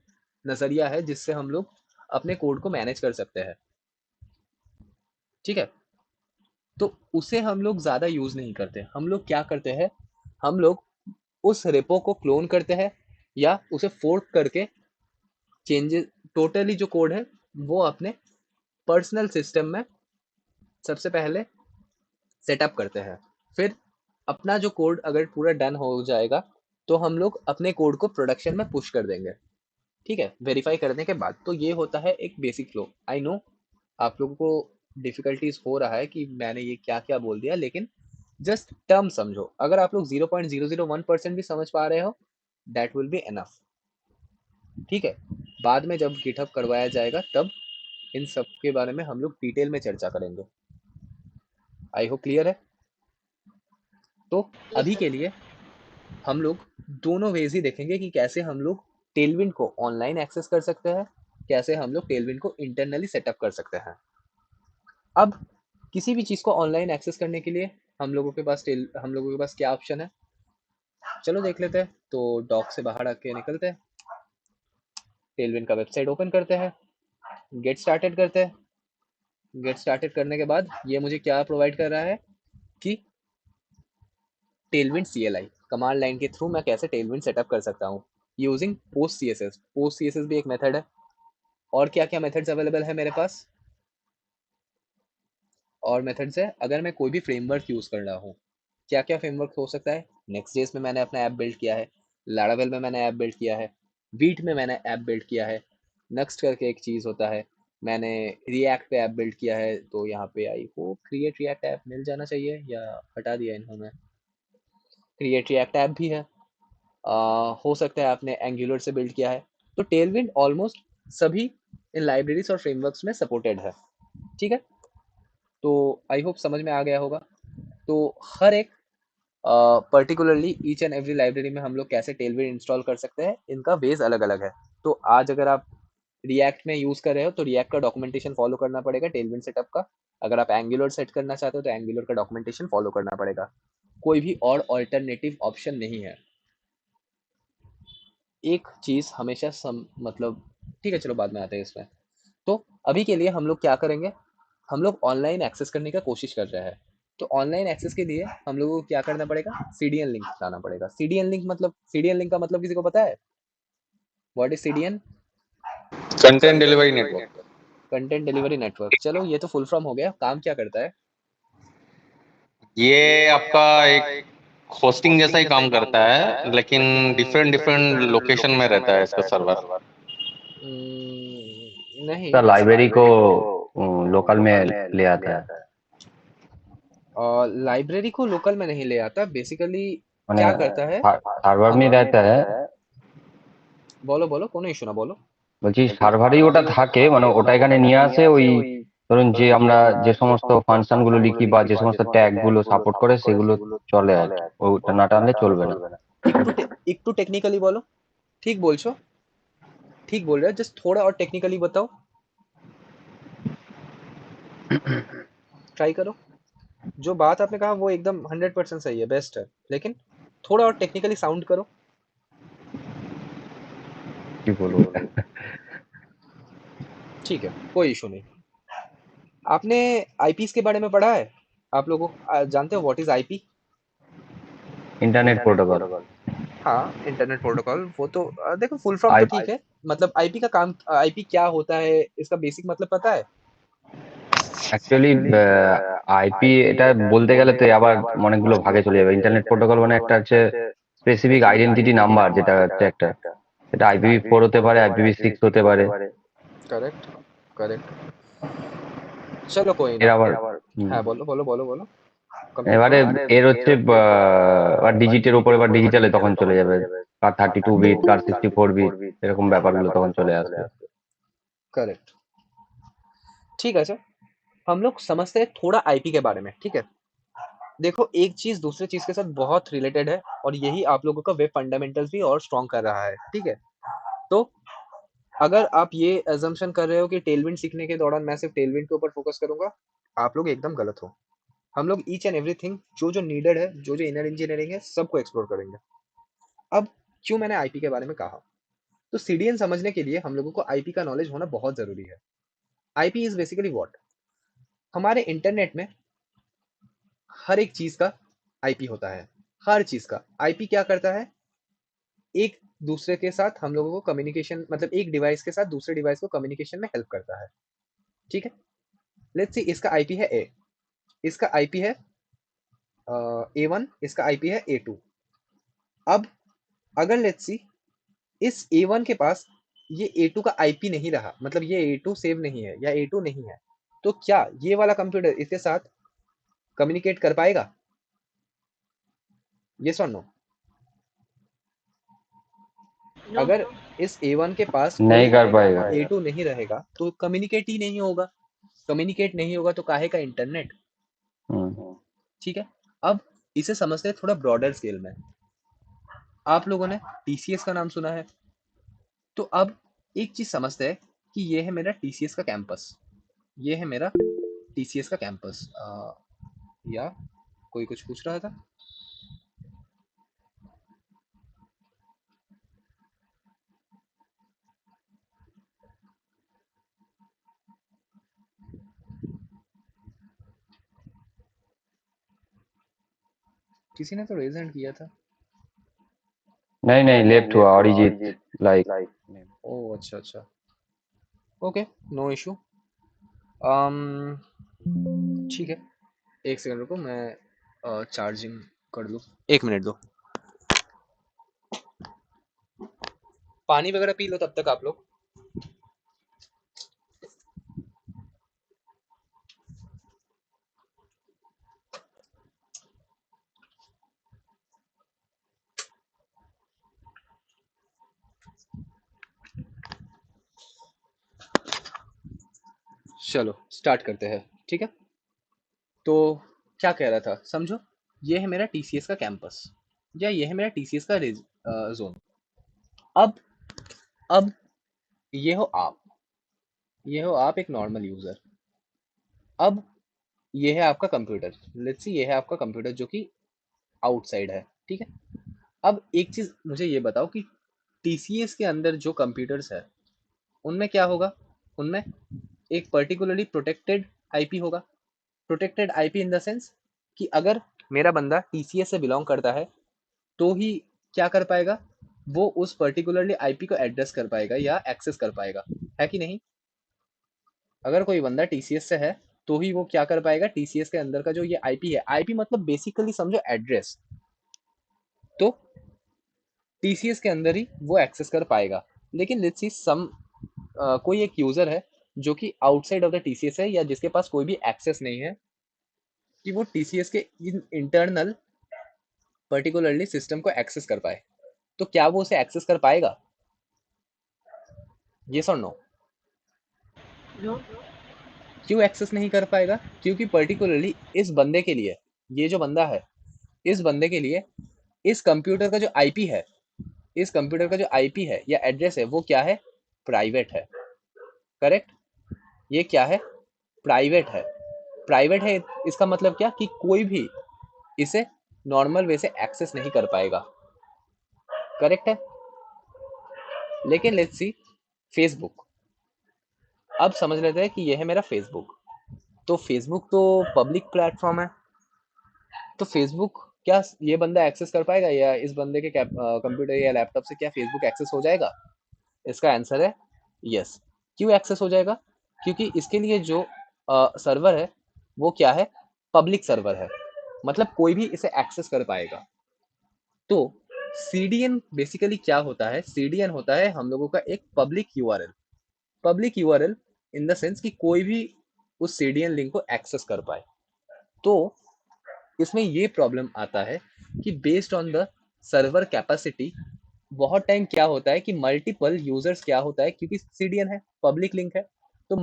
नजरिया है जिससे हम लोग अपने कोड को मैनेज कर सकते हैं, ठीक है। तो उसे हम लोग ज़्यादा यूज़ नहीं करते। हम लोग क्या करते हैं, हम लोग उस रेपो को क्लोन करते हैं या उसे फोर्क करके चेंजेस, टोटली जो कोड है वो अपने पर्सनल सिस्टम में सबसे पहले सेटअप करते हैं। फिर अपना जो कोड अगर पूरा डन हो जाएगा तो हम लोग अपने कोड को प्रोडक्शन में पुश कर देंगे, ठीक है, वेरीफाई करने के बाद। तो ये होता है एक बेसिक फ्लो। आई नो आप लोगों को डिफिकल्टीज हो रहा है कि मैंने ये क्या क्या बोल दिया, लेकिन जस्ट टर्म समझो। अगर आप लोग 0.001% भी समझ पा रहे हो, दैट विल बी एनफ, ठीक है। बाद में जब गिटहब करवाया जाएगा तब इन सब के बारे में हम लोग डिटेल में चर्चा करेंगे। आई होप क्लियर है। तो यस अभी सर। के लिए हम लोग दोनों वेज ही देखेंगे कि कैसे हम लोग टेलविंड को ऑनलाइन एक्सेस कर सकते हैं, कैसे हम लोग टेलविंड को इंटरनली सेटअप कर सकते हैं। अब किसी भी चीज़ को ऑनलाइन एक्सेस करने के लिए हम लोगों के पास क्या ऑप्शन है, चलो देख लेते हैं। तो डॉक से बाहर आके निकलते हैं, टेलविंड का वेबसाइट ओपन करते हैं, गेट स्टार्टेड करते हैं। गेट स्टार्टेड करने के बाद ये मुझे क्या प्रोवाइड कर रहा है कि टेलविंड CLI कमांड लाइन के थ्रू मैं कैसे टेलविंड सेटअप कर सकता हूँ using post CSS। Post CSS भी एक मेथड है। और क्या क्या मेथड्स अवेलेबल है मेरे पास, और मेथड्स है अगर मैं कोई भी फ्रेमवर्क यूज़ कर रहा हूँ। क्या क्या फ्रेमवर्क हो सकता है, नेक्स्ट.js में मैंने अपना ऐप बिल्ड किया है, लारावेल में मैंने ऐप बिल्ड किया है, वीट में मैंने ऐप बिल्ड किया है, नेक्स्ट करके एक चीज़ होता है, मैंने रिएक्ट पे ऐप बिल्ड किया है। तो यहाँ पे आई को क्रिएट रिएक्ट ऐप मिल जाना चाहिए, या हटा दिया इन्होंने। क्रिएट रिएक्ट ऐप भी है। हो सकता है आपने एंगुलर से बिल्ड किया है। तो टेलविंड ऑलमोस्ट सभी इन लाइब्रेरीज और फ्रेमवर्क्स में सपोर्टेड है। ठीक है, तो आई होप समझ में आ गया होगा। तो हर एक particularly each and every library में हम लोग कैसे टेलविंड इंस्टॉल कर सकते हैं, इनका वेज अलग अलग है। तो आज अगर आप रिएक्ट में यूज कर रहे हो तो रिएक्ट का डॉक्यूमेंटेशन फॉलो करना पड़ेगा टेलविंड सेटअप का। अगर आप एंगुलर सेट करना चाहते हो तो एंगुलर का डॉक्यूमेंटेशन फॉलो करना पड़ेगा। कोई भी और ऑल्टरनेटिव ऑप्शन नहीं है। एक चीज हमेशा मतलब ठीक है, चलो बाद में आते हैं इसमें। तो अभी के लिए हम लोग क्या करेंगे, हम लोग ऑनलाइन एक्सेस करने का कोशिश कर रहे हैं। तो ऑनलाइन एक्सेस के लिए हम लोगों को क्या करना पड़ेगा, सीडीएन लिंक लाना पड़ेगा। सीडीएन लिंक का मतलब किसी को पता है? What is CDN? Content delivery network. Content delivery network. चलो ये तो फुल फॉर्म हो गया। काम क्या करता है? ये आपका एक होस्टिंग जैसा ही काम करता है, लेकिन डिफरेंट डिफरेंट लोकेशन में रहता है इसका सर्वर। नहीं, सर लाइब्रेरी को लोकल में ले आता है, लाइब्रेरी को लोकल में नहीं ले आता बेसिकली। মানে क्या करता है? সার্ভার में रहता है। बोलो बोलो, কোনো ইস্যু না, বলো। বলছি সার্ভারই ওটা থাকে, মানে ওটা এখানে নিয়ে আসে ওই ধরুন যে আমরা যে সমস্ত ফাংশন গুলো লিখি বা যে সমস্ত ট্যাগ গুলো সাপোর্ট করে সেগুলো চলে আর কি, ওটা না টানলে চলবে না। একটু টেक्निकली बोलो। ठीक बोलছো, ठीक बोल रहे हो, जस्ट थोड़ा और टेक्निकली बताओ, ट्राई करो। जो बात आपने कहा वो एकदम 100% सही है, बेस्ट है, लेकिन थोड़ा और टेक्निकली साउंड करो। কি বলবো? ठीक है, कोई इशू नहीं। आपने आईपीस के बारे में पढ़ा है? आप लोगों जानते हो what is IP? Internet protocol. हाँ, इंटरनेट प्रोटोकॉल। वो तो देखो फुल फॉर्म तो आई ठीक है। मतलब आईपी का काम, आईपी क्या होता है, इसका बेसिक मतलब पता है? অ্যাকচুয়ালি আইপি এটা বলতে গেলে তো আবার অনেকগুলো ভাগে চলে যাবে। ইন্টারনেট প্রোটোকল মানে একটা হচ্ছে স্পেসিফিক আইডেন্টিটি নাম্বার, যেটা হচ্ছে একটা, সেটা IPv4 হতে পারে, IPv6 হতে পারে। Correct, correct. चलो कोई এর ना। আবার हाँ बोलो बोलो बोलो बोलो, कंप्लीट এবারে करो। এর হচ্ছে আর ডিজিটের উপরে বা ডিজিটালে তখন চলে যাবে, কার 32 বিট, কার 64 বিট, এরকম ব্যাপারগুলো তখন চলে আসবে। करेक्ट, ठीक है सर। हम लोग समझते हैं थोड़ा आईपी के बारे में, ठीक है। देखो एक चीज दूसरे चीज के साथ बहुत रिलेटेड है, और यही आप लोगों का वेब फंडामेंटल्स भी और स्ट्रॉन्ग कर रहा है, ठीक है। तो अगर आप ये एजम्पशन कर रहे हो कि टेलविंड सीखने के दौरान मैं सिर्फ टेलविंड के ऊपर फोकस करूंगा, आप लोग एकदम गलत हो। हम लोग ईच एंड एवरीथिंग जो जो नीडेड है, जो जो इनर इंजीनियरिंग है, सबको एक्सप्लोर करेंगे। अब क्यों मैंने आईपी के बारे में कहा, तो सीडीएन समझने के लिए हम लोगों को आईपी का नॉलेज होना बहुत जरूरी है। आईपी इज बेसिकली व्हाट, हमारे इंटरनेट में हर एक चीज का आईपी होता है। हर चीज का आईपी क्या करता है, एक दूसरे के साथ हम लोगों को कम्युनिकेशन, मतलब एक डिवाइस के साथ दूसरे डिवाइस को कम्युनिकेशन में हेल्प करता है, ठीक है। लेट्स सी इसका आईपी है ए, इसका आईपी है A1, इसका आईपी है A2। अब अगर लेट्स सी इस A1 के पास ये A2 का आईपी नहीं रहा, मतलब ये A2 सेव नहीं है या A2 नहीं है, तो क्या ये वाला कंप्यूटर इसके साथ कम्युनिकेट कर पाएगा? यस और नो? नो। अगर इस A1 के पास नहीं कोई कर पाएगा। A2 नहीं रहेगा तो कम्युनिकेट ही नहीं होगा। कम्युनिकेट नहीं होगा तो काहे का इंटरनेट, हम्म, ठीक है। अब इसे समझते हैं थोड़ा ब्रॉडर स्केल में। आप लोगों ने टीसीएस का नाम सुना है, तो अब एक चीज समझते हैं कि ये है मेरा टीसीएस का कैंपस, ये है मेरा टीसीएस का कैंपस। या कोई कुछ पूछ रहा था? किसी ने तो रेज हैंड किया था। नहीं नहीं, लेफ्ट हुआ अरिजीत लाइक। ओ अच्छा अच्छा, ओके, नो इशू। ठीक है, एक सेकंड रुको, मैं चार्जिंग कर लूँ, एक मिनट दो। पानी वगैरह पी लो तब तक आप लोग। चलो स्टार्ट करते हैं, ठीक है। तो क्या कह रहा था, समझो ये है मेरा टीसीएस का कैंपस, या ये है मेरा टीसीएस का जोन। अब ये हो आप, एक नॉर्मल यूजर। अब ये है आपका कंप्यूटर, लेट्स सी ये है आपका कंप्यूटर जो कि आउटसाइड है, ठीक है। अब एक चीज मुझे ये बताओ कि टीसीएस के अंदर जो कंप्यूटर्स है उनमें क्या होगा, उनमें एक पर्टिकुलरली प्रोटेक्टेड आईपी होगा। Protected IP in the sense कि अगर मेरा बंदा टीसीएस से बिलोंग करता है तो ही क्या कर पाएगा, वो उस पर्टिकुलरली आईपी को एड्रेस कर पाएगा या एक्सेस कर पाएगा, है कि नहीं। अगर कोई बंदा टीसीएस से है तो ही वो क्या कर पाएगा, टीसीएस के अंदर का जो ये आईपी है, आईपी मतलब बेसिकली समझो एड्रेस, तो टीसीएस के अंदर ही वो एक्सेस कर पाएगा। लेकिन लेट्स सी सम कोई एक यूजर है जो कि आउटसाइड ऑफ द टीसीएस है, या जिसके पास कोई भी एक्सेस नहीं है कि वो टीसीएस के इंटरनल पर्टिकुलरली सिस्टम को एक्सेस कर पाए, तो क्या वो उसे एक्सेस कर पाएगा, यस और नो। नो। क्यों एक्सेस नहीं कर पाएगा, क्योंकि पर्टिकुलरली इस बंदे के लिए, ये जो बंदा है, इस बंदे के लिए इस कंप्यूटर का जो आईपी है, इस कंप्यूटर का जो आईपी है या एड्रेस है, वो क्या है, प्राइवेट है। करेक्ट, ये क्या है, प्राइवेट है। प्राइवेट है इसका मतलब क्या, कि कोई भी इसे नॉर्मल वे से एक्सेस नहीं कर पाएगा। करेक्ट है। लेकिन लेट्स सी फेसबुक, अब समझ लेते हैं कि यह है मेरा फेसबुक। तो फेसबुक तो पब्लिक प्लेटफॉर्म है, तो फेसबुक क्या ये बंदा एक्सेस कर पाएगा, या इस बंदे के कंप्यूटर या लैपटॉप से क्या फेसबुक एक्सेस हो जाएगा। इसका आंसर है यस। क्यों एक्सेस हो जाएगा, क्योंकि इसके लिए जो सर्वर है वो क्या है, पब्लिक सर्वर है, मतलब कोई भी इसे एक्सेस कर पाएगा। तो सीडीएन बेसिकली क्या होता है, सीडीएन होता है हम लोगों का एक public URL. Public URL in the sense कि कोई भी उस सीडीएन लिंक को एक्सेस कर पाए। तो इसमें ये प्रॉब्लम आता है कि based on the server capacity, बहुत टाइम क्या होता है कि मल्टीपल यूजर्स क्या होता है, क्योंकि सीडीएन है, पब्लिक लिंक है, तो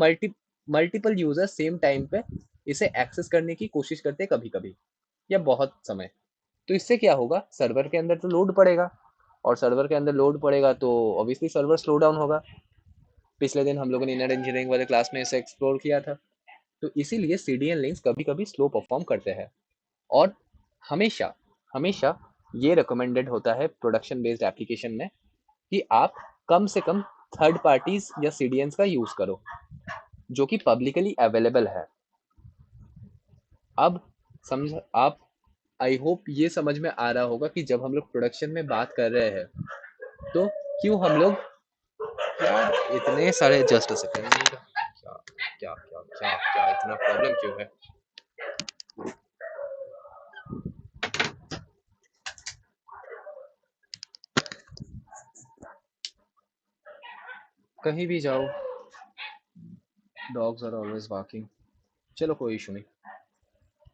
मल्टीपल यूजर सेम टाइम पे इसे एक्सेस करने की कोशिश करते हैं कभी कभी, या बहुत समय। तो इससे क्या होगा, सर्वर के अंदर तो लोड पड़ेगा, और सर्वर के अंदर लोड पड़ेगा तो ऑब्वियसली सर्वर स्लो डाउन होगा। पिछले दिन हम लोगों ने इनर इंजीनियरिंग वाले क्लास में इसे एक्सप्लोर किया था। तो इसीलिए सीडीएन लिंक्स कभी कभी स्लो परफॉर्म करते हैं, और हमेशा हमेशा ये रिकमेंडेड होता है प्रोडक्शन बेस्ड एप्लीकेशन में कि आप कम से कम थर्ड पार्टीज या सीडीएन्स का यूज करो जो कि पब्लिकली अवेलेबल है। अब समझ आप, आई होप ये समझ में आ रहा होगा कि जब हम लोग प्रोडक्शन में बात कर रहे हैं तो क्यों हम लोग, यार इतने सारे, जस्ट अ सेकंड, क्या क्या क्या क्या क्या इतना प्रॉब्लम क्यों है। कहीं भी जाओ, डॉग्स आर ऑलवेज बार्किंग। चलो कोई इशू नहीं।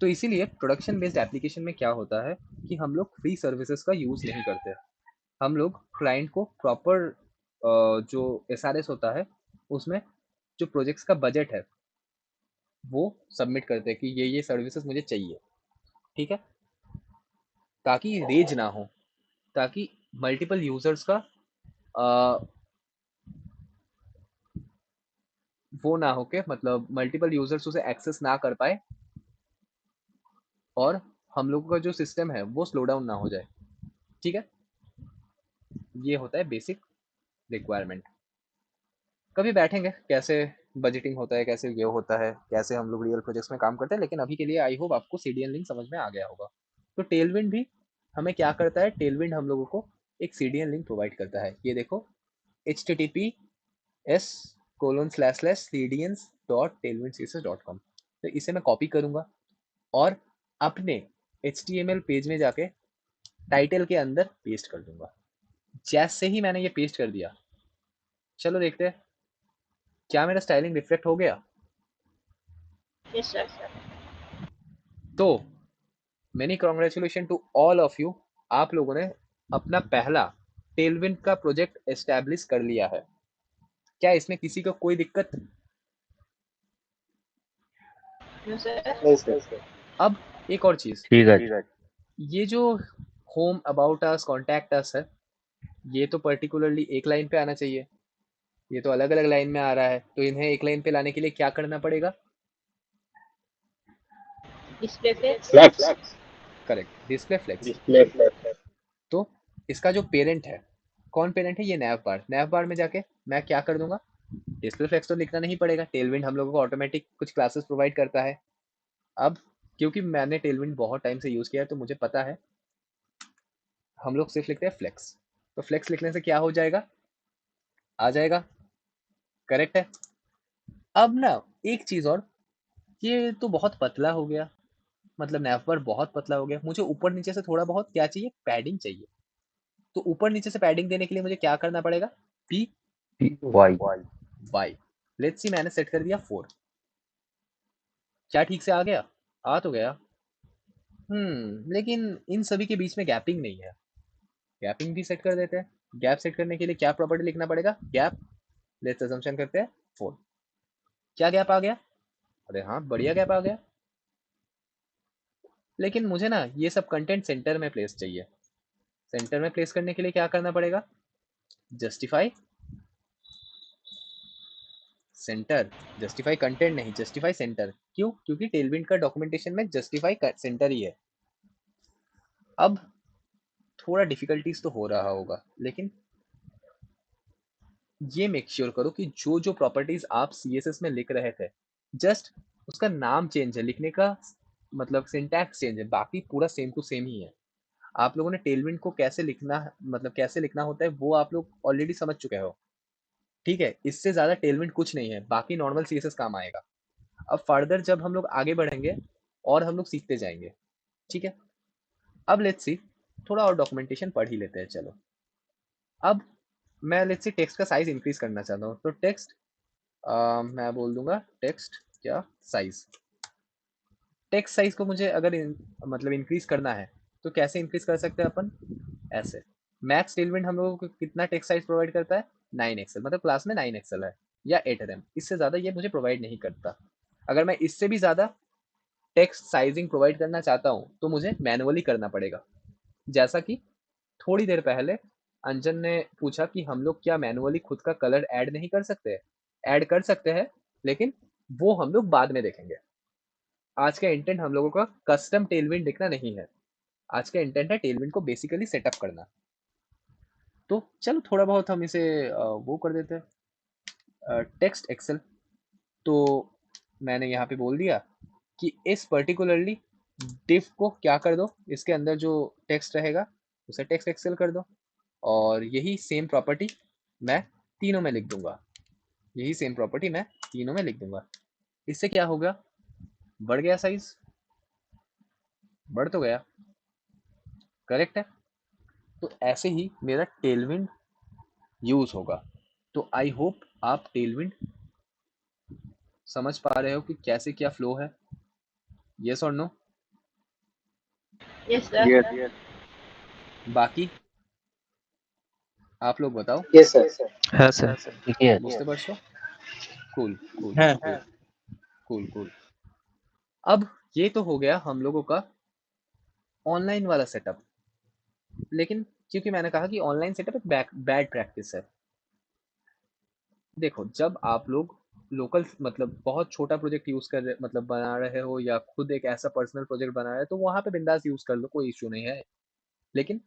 तो इसीलिए प्रोडक्शन बेस्ड एप्लीकेशन में क्या होता है कि हम लोग फ्री सर्विसेज का यूज़ नहीं करते। हम लोग क्लाइंट को प्रॉपर जो एसआरएस होता है उसमें जो प्रोजेक्ट्स का बजट है वो सबमिट करते हैं कि ये सर्विसेज मुझे चाहिए, ठीक है, ताकि रेज ना हो, ताकि मल्टीपल यूजर्स का वो ना हो के, मतलब मल्टीपल यूजर्स उसे एक्सेस ना कर पाए, और हम लोगों का जो सिस्टम है वो स्लो डाउन ना हो जाए, ठीक है। ये होता है बेसिक रिक्वायरमेंट। कभी बैठेंगे कैसे बजटिंग होता है, कैसे ये होता है, कैसे हम लोग रियल प्रोजेक्ट्स में काम करते हैं, लेकिन अभी के लिए आई होप आपको सीडीएन लिंक समझ में आ गया होगा। तो टेलविंड भी हमें क्या करता है, टेलविंड हम लोगों को एक सीडीएन लिंक प्रोवाइड करता है। ये देखो, https://cdns.tailwindcss.com। तो इसे मैं कॉपी करूंगा और अपने HTML पेज में जाके टाइटल के अंदर पेस्ट कर दूंगा। जैसे ही मैंने ये पेस्ट कर दिया, चलो देखते हैं क्या मेरा स्टाइलिंग रिफ्लेक्ट हो गया। Yes sir. तो many congratulation to all of you, आप लोगों ने अपना पहला टेलविंड का प्रोजेक्ट एस्टैब्लिश कर लिया है। क्या इसमें किसी को कोई दिक्कत, No, sir. नहीं सर। अब एक और चीज, ठीक है। ये जो home, about us, contact us है, ये तो पर्टिकुलरली एक लाइन पे आना चाहिए। ये तो अलग अलग लाइन में आ रहा है, तो इन्हें एक लाइन पे लाने के लिए क्या करना पड़ेगा? Display flex. Flex. Correct, display flex. Display flex. तो इसका जो पेरेंट है, कौन पेरेंट है? ये नैव बार। नैव बार में जाके मैं क्या कर दूंगा? डिस्प्ले फ्लेक्स तो लिखना नहीं पड़ेगा, टेलविंड हम लोगों को ऑटोमेटिक कुछ क्लासेस प्रोवाइड करता है। अब क्योंकि मैंने टेलविंड बहुत टाइम से यूज किया है तो मुझे पता है, हम लोग सिर्फ लिखते हैं फ्लेक्स। तो फ्लेक्स लिखने से क्या हो जाएगा? आ जाएगा। करेक्ट है। अब ना एक चीज और, ये तो बहुत पतला हो गया, मतलब नैव बार बहुत पतला हो गया, मुझे ऊपर नीचे से थोड़ा बहुत क्या चाहिए? पैडिंग चाहिए। तो ऊपर नीचे से पैडिंग देने के लिए मुझे क्या करना पड़ेगा? P Y. Y. Let's see, मैंने सेट कर दिया 4। क्या ठीक से आ गया? आ तो गया। लेकिन इन सभी के बीच में गैपिंग नहीं है। गैपिंग भी सेट कर देते हैं। गैप सेट करने के लिए क्या प्रॉपर्टी लिखना पड़ेगा? गैप, लेट्स अजम्पशन करते हैं 4। क्या गैप आ गया? अरे हाँ, बढ़िया गैप आ गया। लेकिन मुझे ना ये सब कंटेंट सेंटर में प्लेस चाहिए। सेंटर में प्लेस करने के लिए क्या करना पड़ेगा? Justify centre. जस्टिफाई कंटेंट नहीं, जस्टिफाई सेंटर। क्यों? क्योंकि टेलविंड का डॉक्यूमेंटेशन में जस्टिफाई सेंटर ही है। अब थोड़ा डिफिकल्टीज तो हो रहा होगा, लेकिन ये मेक श्योर करो कि जो जो प्रॉपर्टीज आप CSS में लिख रहे थे, जस्ट उसका नाम चेंज है, लिखने का मतलब सिंटैक्स चेंज है, बाकी पूरा सेम टू सेम ही है। आप लोगों ने टेलविंड को कैसे लिखना, मतलब कैसे लिखना होता है, वो आप लोग ऑलरेडी समझ चुके हो। ठीक है, इससे ज्यादा टेलविंड कुछ नहीं है, बाकी नॉर्मल CSS काम आएगा। अब फर्दर जब हम लोग आगे बढ़ेंगे और हम लोग सीखते जाएंगे। ठीक है, अब लेट्स सी, थोड़ा और डॉक्यूमेंटेशन पढ़ ही लेते हैं। चलो, अब मैं लेट्स सी टेक्स्ट का साइज इंक्रीज करना चाहता हूँ, तो टेक्स्ट मैं बोल दूंगा टेक्स्ट क्या साइज। टेक्स्ट साइज को मुझे अगर मतलब इंक्रीज करना है तो कैसे इंक्रीज कर सकते हैं अपन? ऐसे, मैक्स टेलविंड हम लोगों को कितना टेक्स्ट साइज प्रोवाइड करता है? 9 एक्सएल, मतलब क्लास में 9 एक्सएल है या 8 rm, इससे ज़्यादा ये मुझे प्रोवाइड नहीं करता। अगर मैं इससे भी ज़्यादा टेक्स्ट साइजिंग प्रोवाइड करना चाहता हूँ तो मुझे मैनुअली करना पड़ेगा। जैसा कि थोड़ी देर पहले अंजन ने पूछा कि हम लोग क्या मैनुअली खुद का कलर ऐड नहीं कर सकते? ऐड कर सकते हैं, लेकिन वो हम लोग बाद में देखेंगे। आज का इंटेंट हम लोगों का कस्टम टेलविंड लिखना नहीं है। आज का इंटेंट है टेलविंड को बेसिकली सेटअप करना। तो चलो थोड़ा बहुत हम इसे वो कर देते हैं, टेक्स्ट एक्सेल। तो मैंने यहाँ पे बोल दिया कि इस पर्टिकुलरली डिव को क्या कर दो, इसके अंदर जो टेक्स्ट रहेगा उसे टेक्स्ट एक्सेल कर दो, और यही सेम प्रॉपर्टी मैं तीनों में लिख दूंगा। यही सेम प्रॉपर्टी मैं तीनों में लिख दूंगा। इससे क्या होगा? बढ़ गया साइज, बढ़ तो गया। करेक्ट है। तो ऐसे ही मेरा टेलविंड यूज होगा। तो आई होप आप टेलविंड समझ पा रहे हो कि कैसे क्या फ्लो है। यस और नो? Yes, sir. बाकी आप लोग बताओ। Yes sir. हाँ सर। ठीक है। बुझते पारছো? कूल कूल हाँ कूल कूल कूल। अब ये तो हो गया हम लोगों का ऑनलाइन वाला सेटअप। लेकिन क्योंकि मैंने कहा कि ऑनलाइन सेटअप एक बैड प्रैक्टिस है। देखो, जब आप लोग लोकल मतलब बहुत छोटा प्रोजेक्ट यूज कर रहे, मतलब बना रहे हो, या खुद एक ऐसा पर्सनल प्रोजेक्ट बना रहे हो, तो वहां पे बिंदास यूज कर लो, कोई इशू नहीं है। लेकिन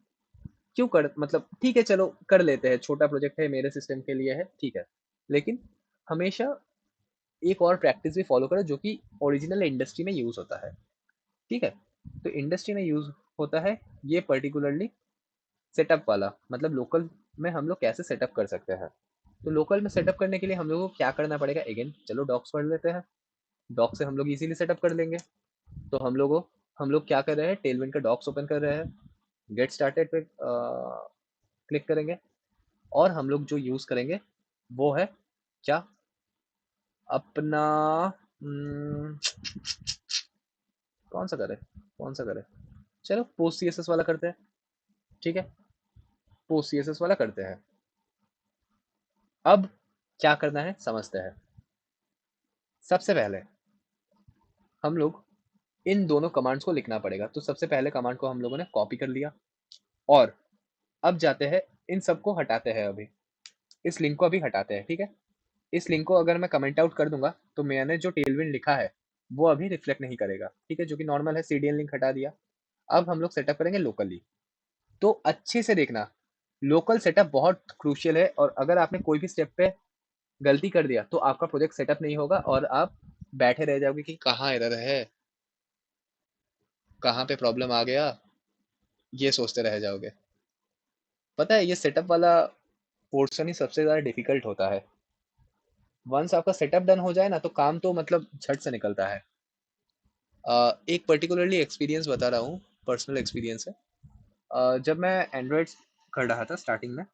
क्यों कर, मतलब ठीक है चलो कर लेते हैं, छोटा प्रोजेक्ट है, मेरे सिस्टम के लिए है, ठीक है। लेकिन हमेशा एक और प्रैक्टिस भी फॉलो करो जो कि ओरिजिनल इंडस्ट्री में यूज होता है। ठीक है, तो इंडस्ट्री में यूज होता है ये पर्टिकुलरली सेटअप वाला, मतलब लोकल में हम लोग कैसे सेटअप कर सकते हैं। तो लोकल में सेटअप करने के लिए हम लोगों को क्या करना पड़ेगा? अगेन चलो डॉक्स पढ़ लेते हैं। डॉक से हम लोग इजीली सेटअप कर लेंगे। तो हम लोग क्या कर रहे हैं? टेलविंड का डॉक्स ओपन कर रहे हैं, गेट स्टार्टेड पे क्लिक करेंगे, और हम लोग जो यूज करेंगे वो है क्या? अपना कौन सा करें, कौन सा करें? चलो पोस्ट CSS वाला करते हैं। ठीक है, पोस्ट CSS वाला करते हैं। अब क्या करना है समझते हैं। सबसे पहले हम लोग इन दोनों कमांड्स को लिखना पड़ेगा। तो सबसे पहले कमांड को हम लोगों ने कॉपी कर लिया और अब जाते हैं, इन सबको हटाते हैं। अभी इस लिंक को अभी हटाते हैं, ठीक है। इस लिंक को अगर मैं कमेंट आउट कर दूंगा तो मैंने जो टेलविंड लिखा है वो अभी रिफ्लेक्ट नहीं करेगा, ठीक है, जो कि नॉर्मल है। सीडीएन लिंक हटा दिया। अब हम लोग सेटअप करेंगे लोकली। तो अच्छे से देखना, लोकल सेटअप बहुत क्रूशियल है, और अगर आपने कोई भी स्टेप पे गलती कर दिया तो आपका प्रोजेक्ट सेटअप नहीं होगा और आप बैठे रह जाओगे कि कहाँ एरर है, कहाँ पे प्रॉब्लम आ गया, ये सोचते रह जाओगे। पता है, ये सेटअप वाला पोर्शन ही सबसे ज़्यादा डिफिकल्ट होता है। वंस आपका सेटअप डन हो जाए ना तो काम तो मतलब झट से निकलता है। एक पर्टिकुलरली एक्सपीरियंस बता रहा हूँ, पर्सनल एक्सपीरियंस है। जब मैं एंड्रॉयड कर रहा था स्टार्टिंग में,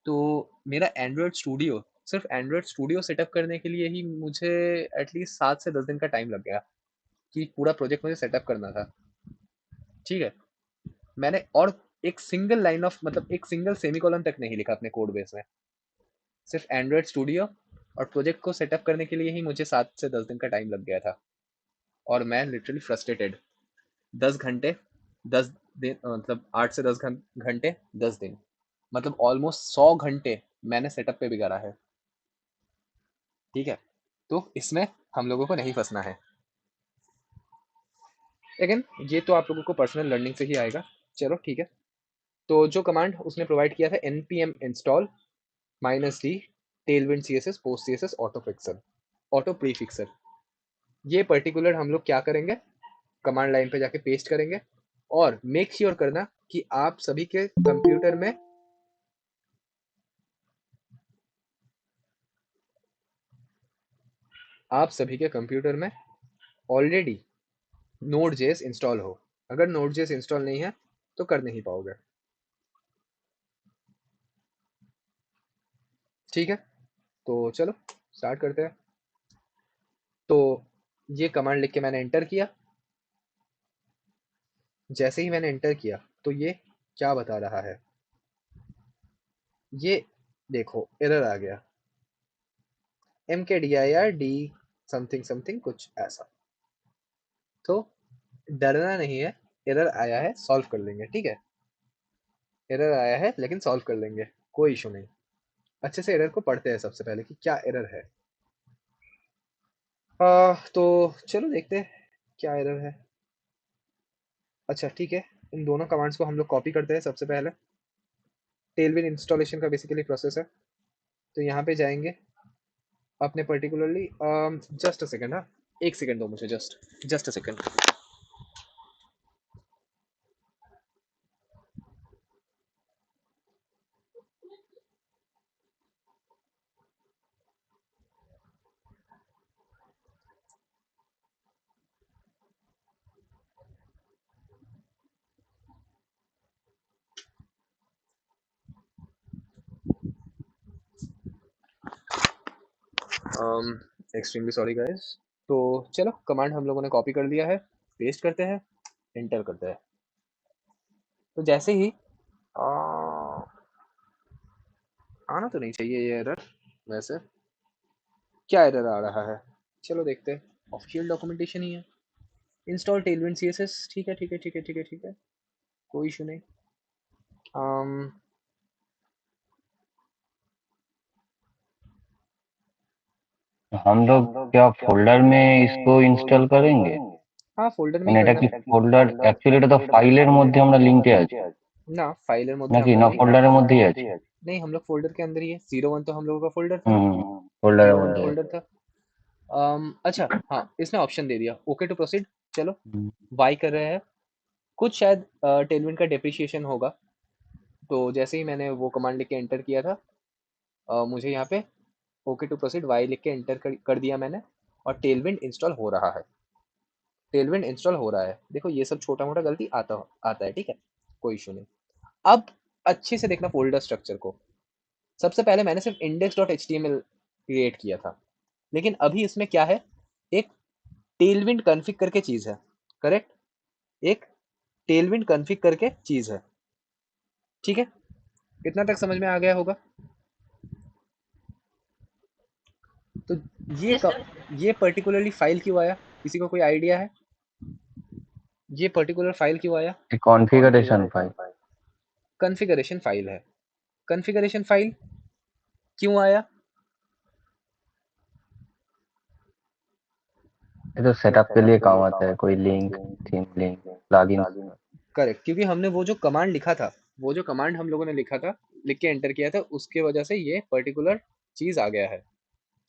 तो मेरा एंड्रॉयड स्टूडियो, सिर्फ एंड्रॉयड स्टूडियो सेटअप करने के लिए ही मुझे एटलीस्ट 7 से 10 दिन का टाइम लग गया कि पूरा प्रोजेक्ट मुझे सेटअप करना था, ठीक है। मैंने और एक सिंगल लाइन ऑफ, मतलब एक सिंगल सेमीकोलन तक नहीं लिखा अपने कोड बेस में। सिर्फ एंड्रॉयड स्टूडियो और प्रोजेक्ट को सेटअप करने के लिए ही मुझे 7 से 10 दिन का टाइम लग गया था। और मैं लिटरली फ्रस्ट्रेटेड। 10 घंटे 10 दिन, मतलब 8 से 10 घंटे 10 दिन, मतलब ऑलमोस्ट 100 घंटे मैंने सेटअप पे बिगाड़ा है, ठीक है। तो इसमें हम लोगों को नहीं फंसना है। लेकिन ये तो आप लोगों को पर्सनल लर्निंग से ही आएगा। चलो ठीक है। तो जो कमांड उसने प्रोवाइड किया था, npm install -d tailwind css post css auto prefixer, ये पर्टिकुलर हम लोग क्या करेंगे, कमांड लाइन पे जाके पेस्ट करेंगे। और मेक श्योर करना कि आप सभी के कंप्यूटर में ऑलरेडी Node.js इंस्टॉल हो। अगर Node.js इंस्टॉल नहीं है तो कर नहीं पाओगे, ठीक है। तो चलो स्टार्ट करते हैं। तो ये कमांड लिख के मैंने एंटर किया। जैसे ही मैंने एंटर किया तो ये क्या बता रहा है, ये देखो एरर आ गया, mkdir समथिंग समथिंग कुछ ऐसा। तो डरना नहीं है, एरर आया है, सॉल्व कर लेंगे, ठीक है। एरर आया है लेकिन सॉल्व कर लेंगे, कोई इशू नहीं। अच्छे से एरर को पढ़ते हैं सबसे पहले कि क्या एरर है। तो चलो देखते हैं क्या एरर है। अच्छा ठीक है, इन दोनों कमांड्स को हम लोग कॉपी करते हैं। सबसे पहले टेलविन इंस्टॉलेशन का बेसिकली प्रोसेस है। तो यहाँ पे जाएंगे अपने पर्टिकुलरली, जस्ट अ सेकेंड, हाँ एक सेकेंड दो मुझे, just a second. Extremely sorry guys. तो चलो कमांड हम लोगों ने कॉपी कर लिया है, पेस्ट करते हैं, एंटर करते हैं। तो जैसे ही आना तो नहीं चाहिए ये एरर, वैसे क्या एरर आ रहा है, चलो देखते हैं। ऑफिशियल डॉक्यूमेंटेशन ही है, इंस्टॉल टेलविंड सीएसएस, ठीक है ठीक है ठीक है ठीक है ठीक है, कोई इशू नहीं। हम लोग क्या फोल्डर में इसको इंस्टॉल करेंगे? हाँ फोल्डर में ही মানে এটা करना কি है। ফোল্ডার, অ্যাকচুয়ালি এটা তো ফাইলের মধ্যে আমরা লিঙ্কে আছি ना फाइलर মধ্যে নাকি, আমরা না नहीं, ফোল্ডারের মধ্যেই আছি? नहीं हम लोग फोल्डर के अंदर ही है। 01 तो हम लोगों का फोल्डर था, হুম, ফোল্ডারের 01 মধ্যে আছে। फोल्डर था। अच्छा हाँ, इसने ऑप्शन दे दिया ओके टू प्रोसीड। चलो হুম। वाई कर रहे हैं, कुछ शायद टेलविन का डेप्रिशिएशन होगा। तो जैसे ही मैंने वो कमांड लिख के एंटर किया था, मुझे यहाँ पे ओके टू प्रोसीड वाई लिख के एंटर कर दिया मैंने, और टेलविंड इंस्टॉल हो रहा है। टेलविंड इंस्टॉल हो रहा है, देखो ये सब छोटा मोटा गलती आता है, ठीक है, कोई इशू नहीं। अब अच्छे से देखना फोल्डर स्ट्रक्चर को। सबसे पहले मैंने सिर्फ index.html क्रिएट किया था, लेकिन अभी इसमें क्या है, एक टेलविंड कॉन्फ़िग करके चीज है, करेक्ट, एक टेलविंड कॉन्फ़िग करके चीज है, ठीक है। इतना तक समझ में आ गया होगा। तो Yes, sir. ये पर्टिकुलरली फाइल क्यों आया, किसी को कोई आइडिया है ये पर्टिकुलर फाइल क्यों आया? Configuration file. कॉन्फ़िगरेशन फाइल है। कॉन्फ़िगरेशन फाइल क्यों आया? ये तो सेटअप के लिए काम आता है, कोई link, theme link, plugins. Correct, क्योंकि हमने वो जो कमांड लिखा था, वो जो कमांड हम लोगों ने लिखा था, लिख के एंटर किया था, उसके वजह से ये पर्टिकुलर चीज आ गया है।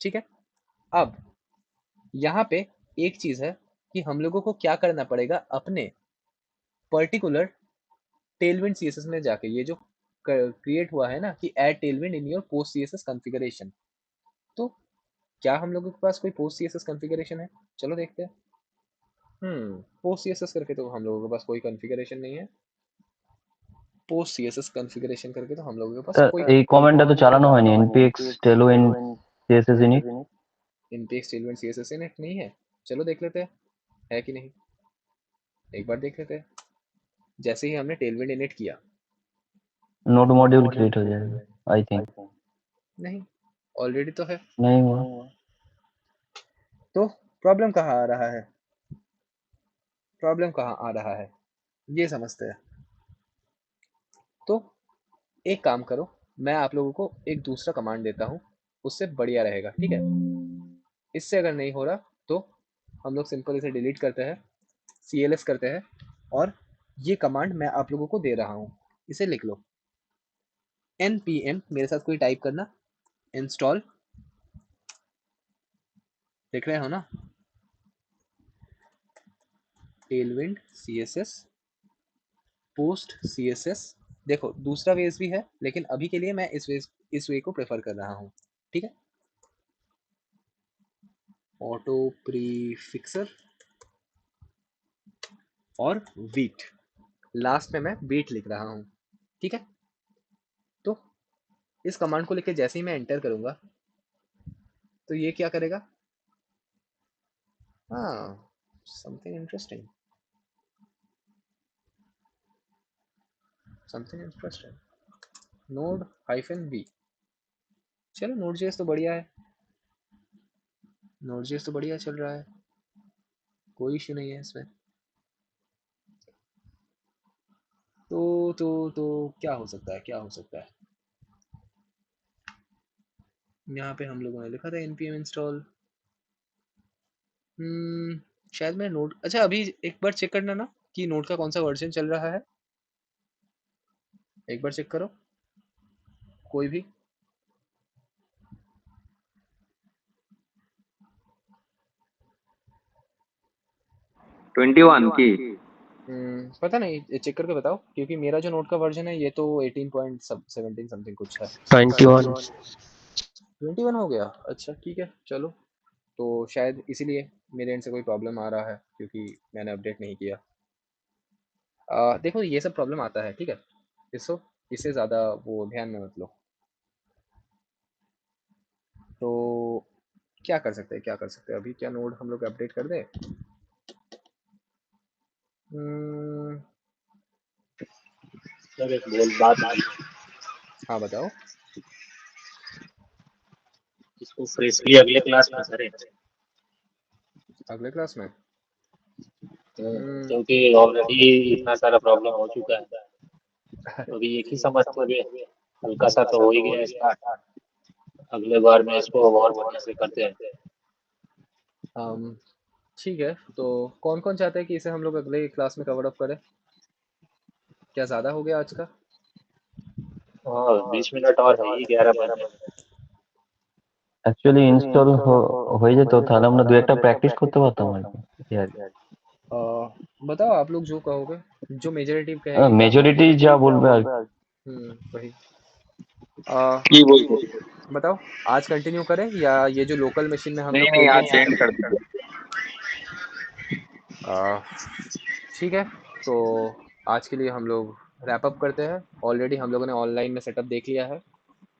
ठीक है, अब यहाँ पे एक चीज है कि हम लोगों को क्या करना पड़ेगा, अपने पर्टिकुलर टेलविंड सीएसएस में जाके, ये जो क्रिएट हुआ है ना कि add Tailwind in your post CSS configuration, तो क्या हम लोगों के पास कोई पोस्ट सीएसएस कॉन्फ़िगरेशन है? चलो देखते हैं। पोस्ट सीएसएस करके तो हम लोगों के पास कोई कॉन्फ़िगरेशन नहीं है। पोस्ट सीएसएस कॉन्फ़िगरेशन करके तो हम लोगों के पास कोई এই কমান্ডটা তো চালানো হয়নি, npx tailwind css init। npx tailwind css init नहीं है। चलो देख लेते हैं है कि नहीं, एक बार देख लेते हैं। जैसे ही हमने टेलविंड इनिट किया, नोड मॉड्यूल क्रिएट हो जाएगा आई थिंक। नहीं, ऑलरेडी तो है। नहीं हुआ। तो प्रॉब्लम कहाँ आ रहा है? प्रॉब्लम कहाँ आ रहा है ये समझते हैं। तो एक काम करो, मैं आप लोगों को एक दूसरा कमांड देता हूँ, उससे बढ़िया रहेगा। ठीक है, इससे अगर नहीं हो रहा तो हम लोग सिंपल इसे डिलीट करते हैं, cls करते हैं, और ये कमांड मैं आप लोगों को दे रहा हूँ, इसे लिख लो। npm, मेरे साथ कोई टाइप करना, इंस्टॉल, देख रहे हो ना, टेलविंड css पोस्ट css। देखो दूसरा वेज भी है, लेकिन अभी के लिए मैं इस वे को प्रेफर कर रहा हूँ। ठीक है, ऑटो प्रीफिक्सर और वीट, लास्ट में मैं वीट लिख रहा हूँ। ठीक है, तो इस कमांड को लिख के जैसे ही मैं एंटर करूंगा तो ये क्या करेगा? हाँ, something interesting, something interesting, node hyphen B. चलो नोड जेएस तो बढ़िया है, नोड जेएस तो बढ़िया चल रहा है, कोई इश्यू नहीं है इसमें। तो क्या हो सकता है, क्या हो सकता है? यहाँ पे हम लोगों ने लिखा था npm इंस्टॉल। शायद मैं नोड, अच्छा अभी एक बार चेक करना ना कि नोड का कौन सा वर्जन चल रहा है, एक बार चेक करो कोई भी। ट्वेंटी वन की पता नहीं, चेक करके बताओ, क्योंकि मेरा जो नोट का वर्जन है ये तो 18.17 समथिंग कुछ है। 21। 21 हो गया, अच्छा ठीक है चलो। तो शायद इसीलिए मेरे एंड से कोई प्रॉब्लम आ रहा है, क्योंकि मैंने अपडेट नहीं किया। देखो ये सब प्रॉब्लम आता है, ठीक है, इसको इससे ज़्यादा वो ध्यान में मत लो। तो क्या कर सकते हैं, क्या कर सकते हैं अभी, क्या नोड हम लोग अपडेट कर दें? हम्म, सर एक बोल बात है, हाँ बताओ। इसको फ्रेशली अगले क्लास में करें। अगले क्लास में? हम्म, क्योंकि ऑलरेडी इतना सारा प्रॉब्लम हो चुका है, अभी एक ही समझते हुए हल्का सा तो हो ही गया स्टार्ट। अगले बार में इसको और बढ़िया से करते हैं। ठीक है, तो कौन कौन चाहता है कि इसे हम लोग अगले क्लास में कवर अप करें? क्या ज़्यादा हो गया आज का? हाँ 20 मिनट और है ही, 11 बजे। অ্যাকচুয়ালি ইনস্টল হয়ে যেত তাহলে আমরা দু একটা প্র্যাকটিস করতে পারতাম আর কি। अ, बताओ आप लोग जो कहोगे, जो मेजोरिटी कहेगी। মেজরিটি যা বলবে আর वही। की बोलते? बताओ आज कंटिन्यू करें या ये जो लोकल मशीन में हम नहीं लोग नहीं, आज टेलविंड से एंड कर दीजिए। ठीक है, तो आज के लिए हम लोग रैप अप करते हैं। ऑलरेडी हम लोगों ने ऑनलाइन में सेटअप देख लिया है,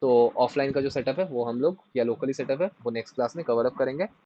तो ऑफलाइन का जो सेटअप है वो हम लोग, या लोकली सेटअप है वो नेक्स्ट क्लास में कवर अप करेंगे।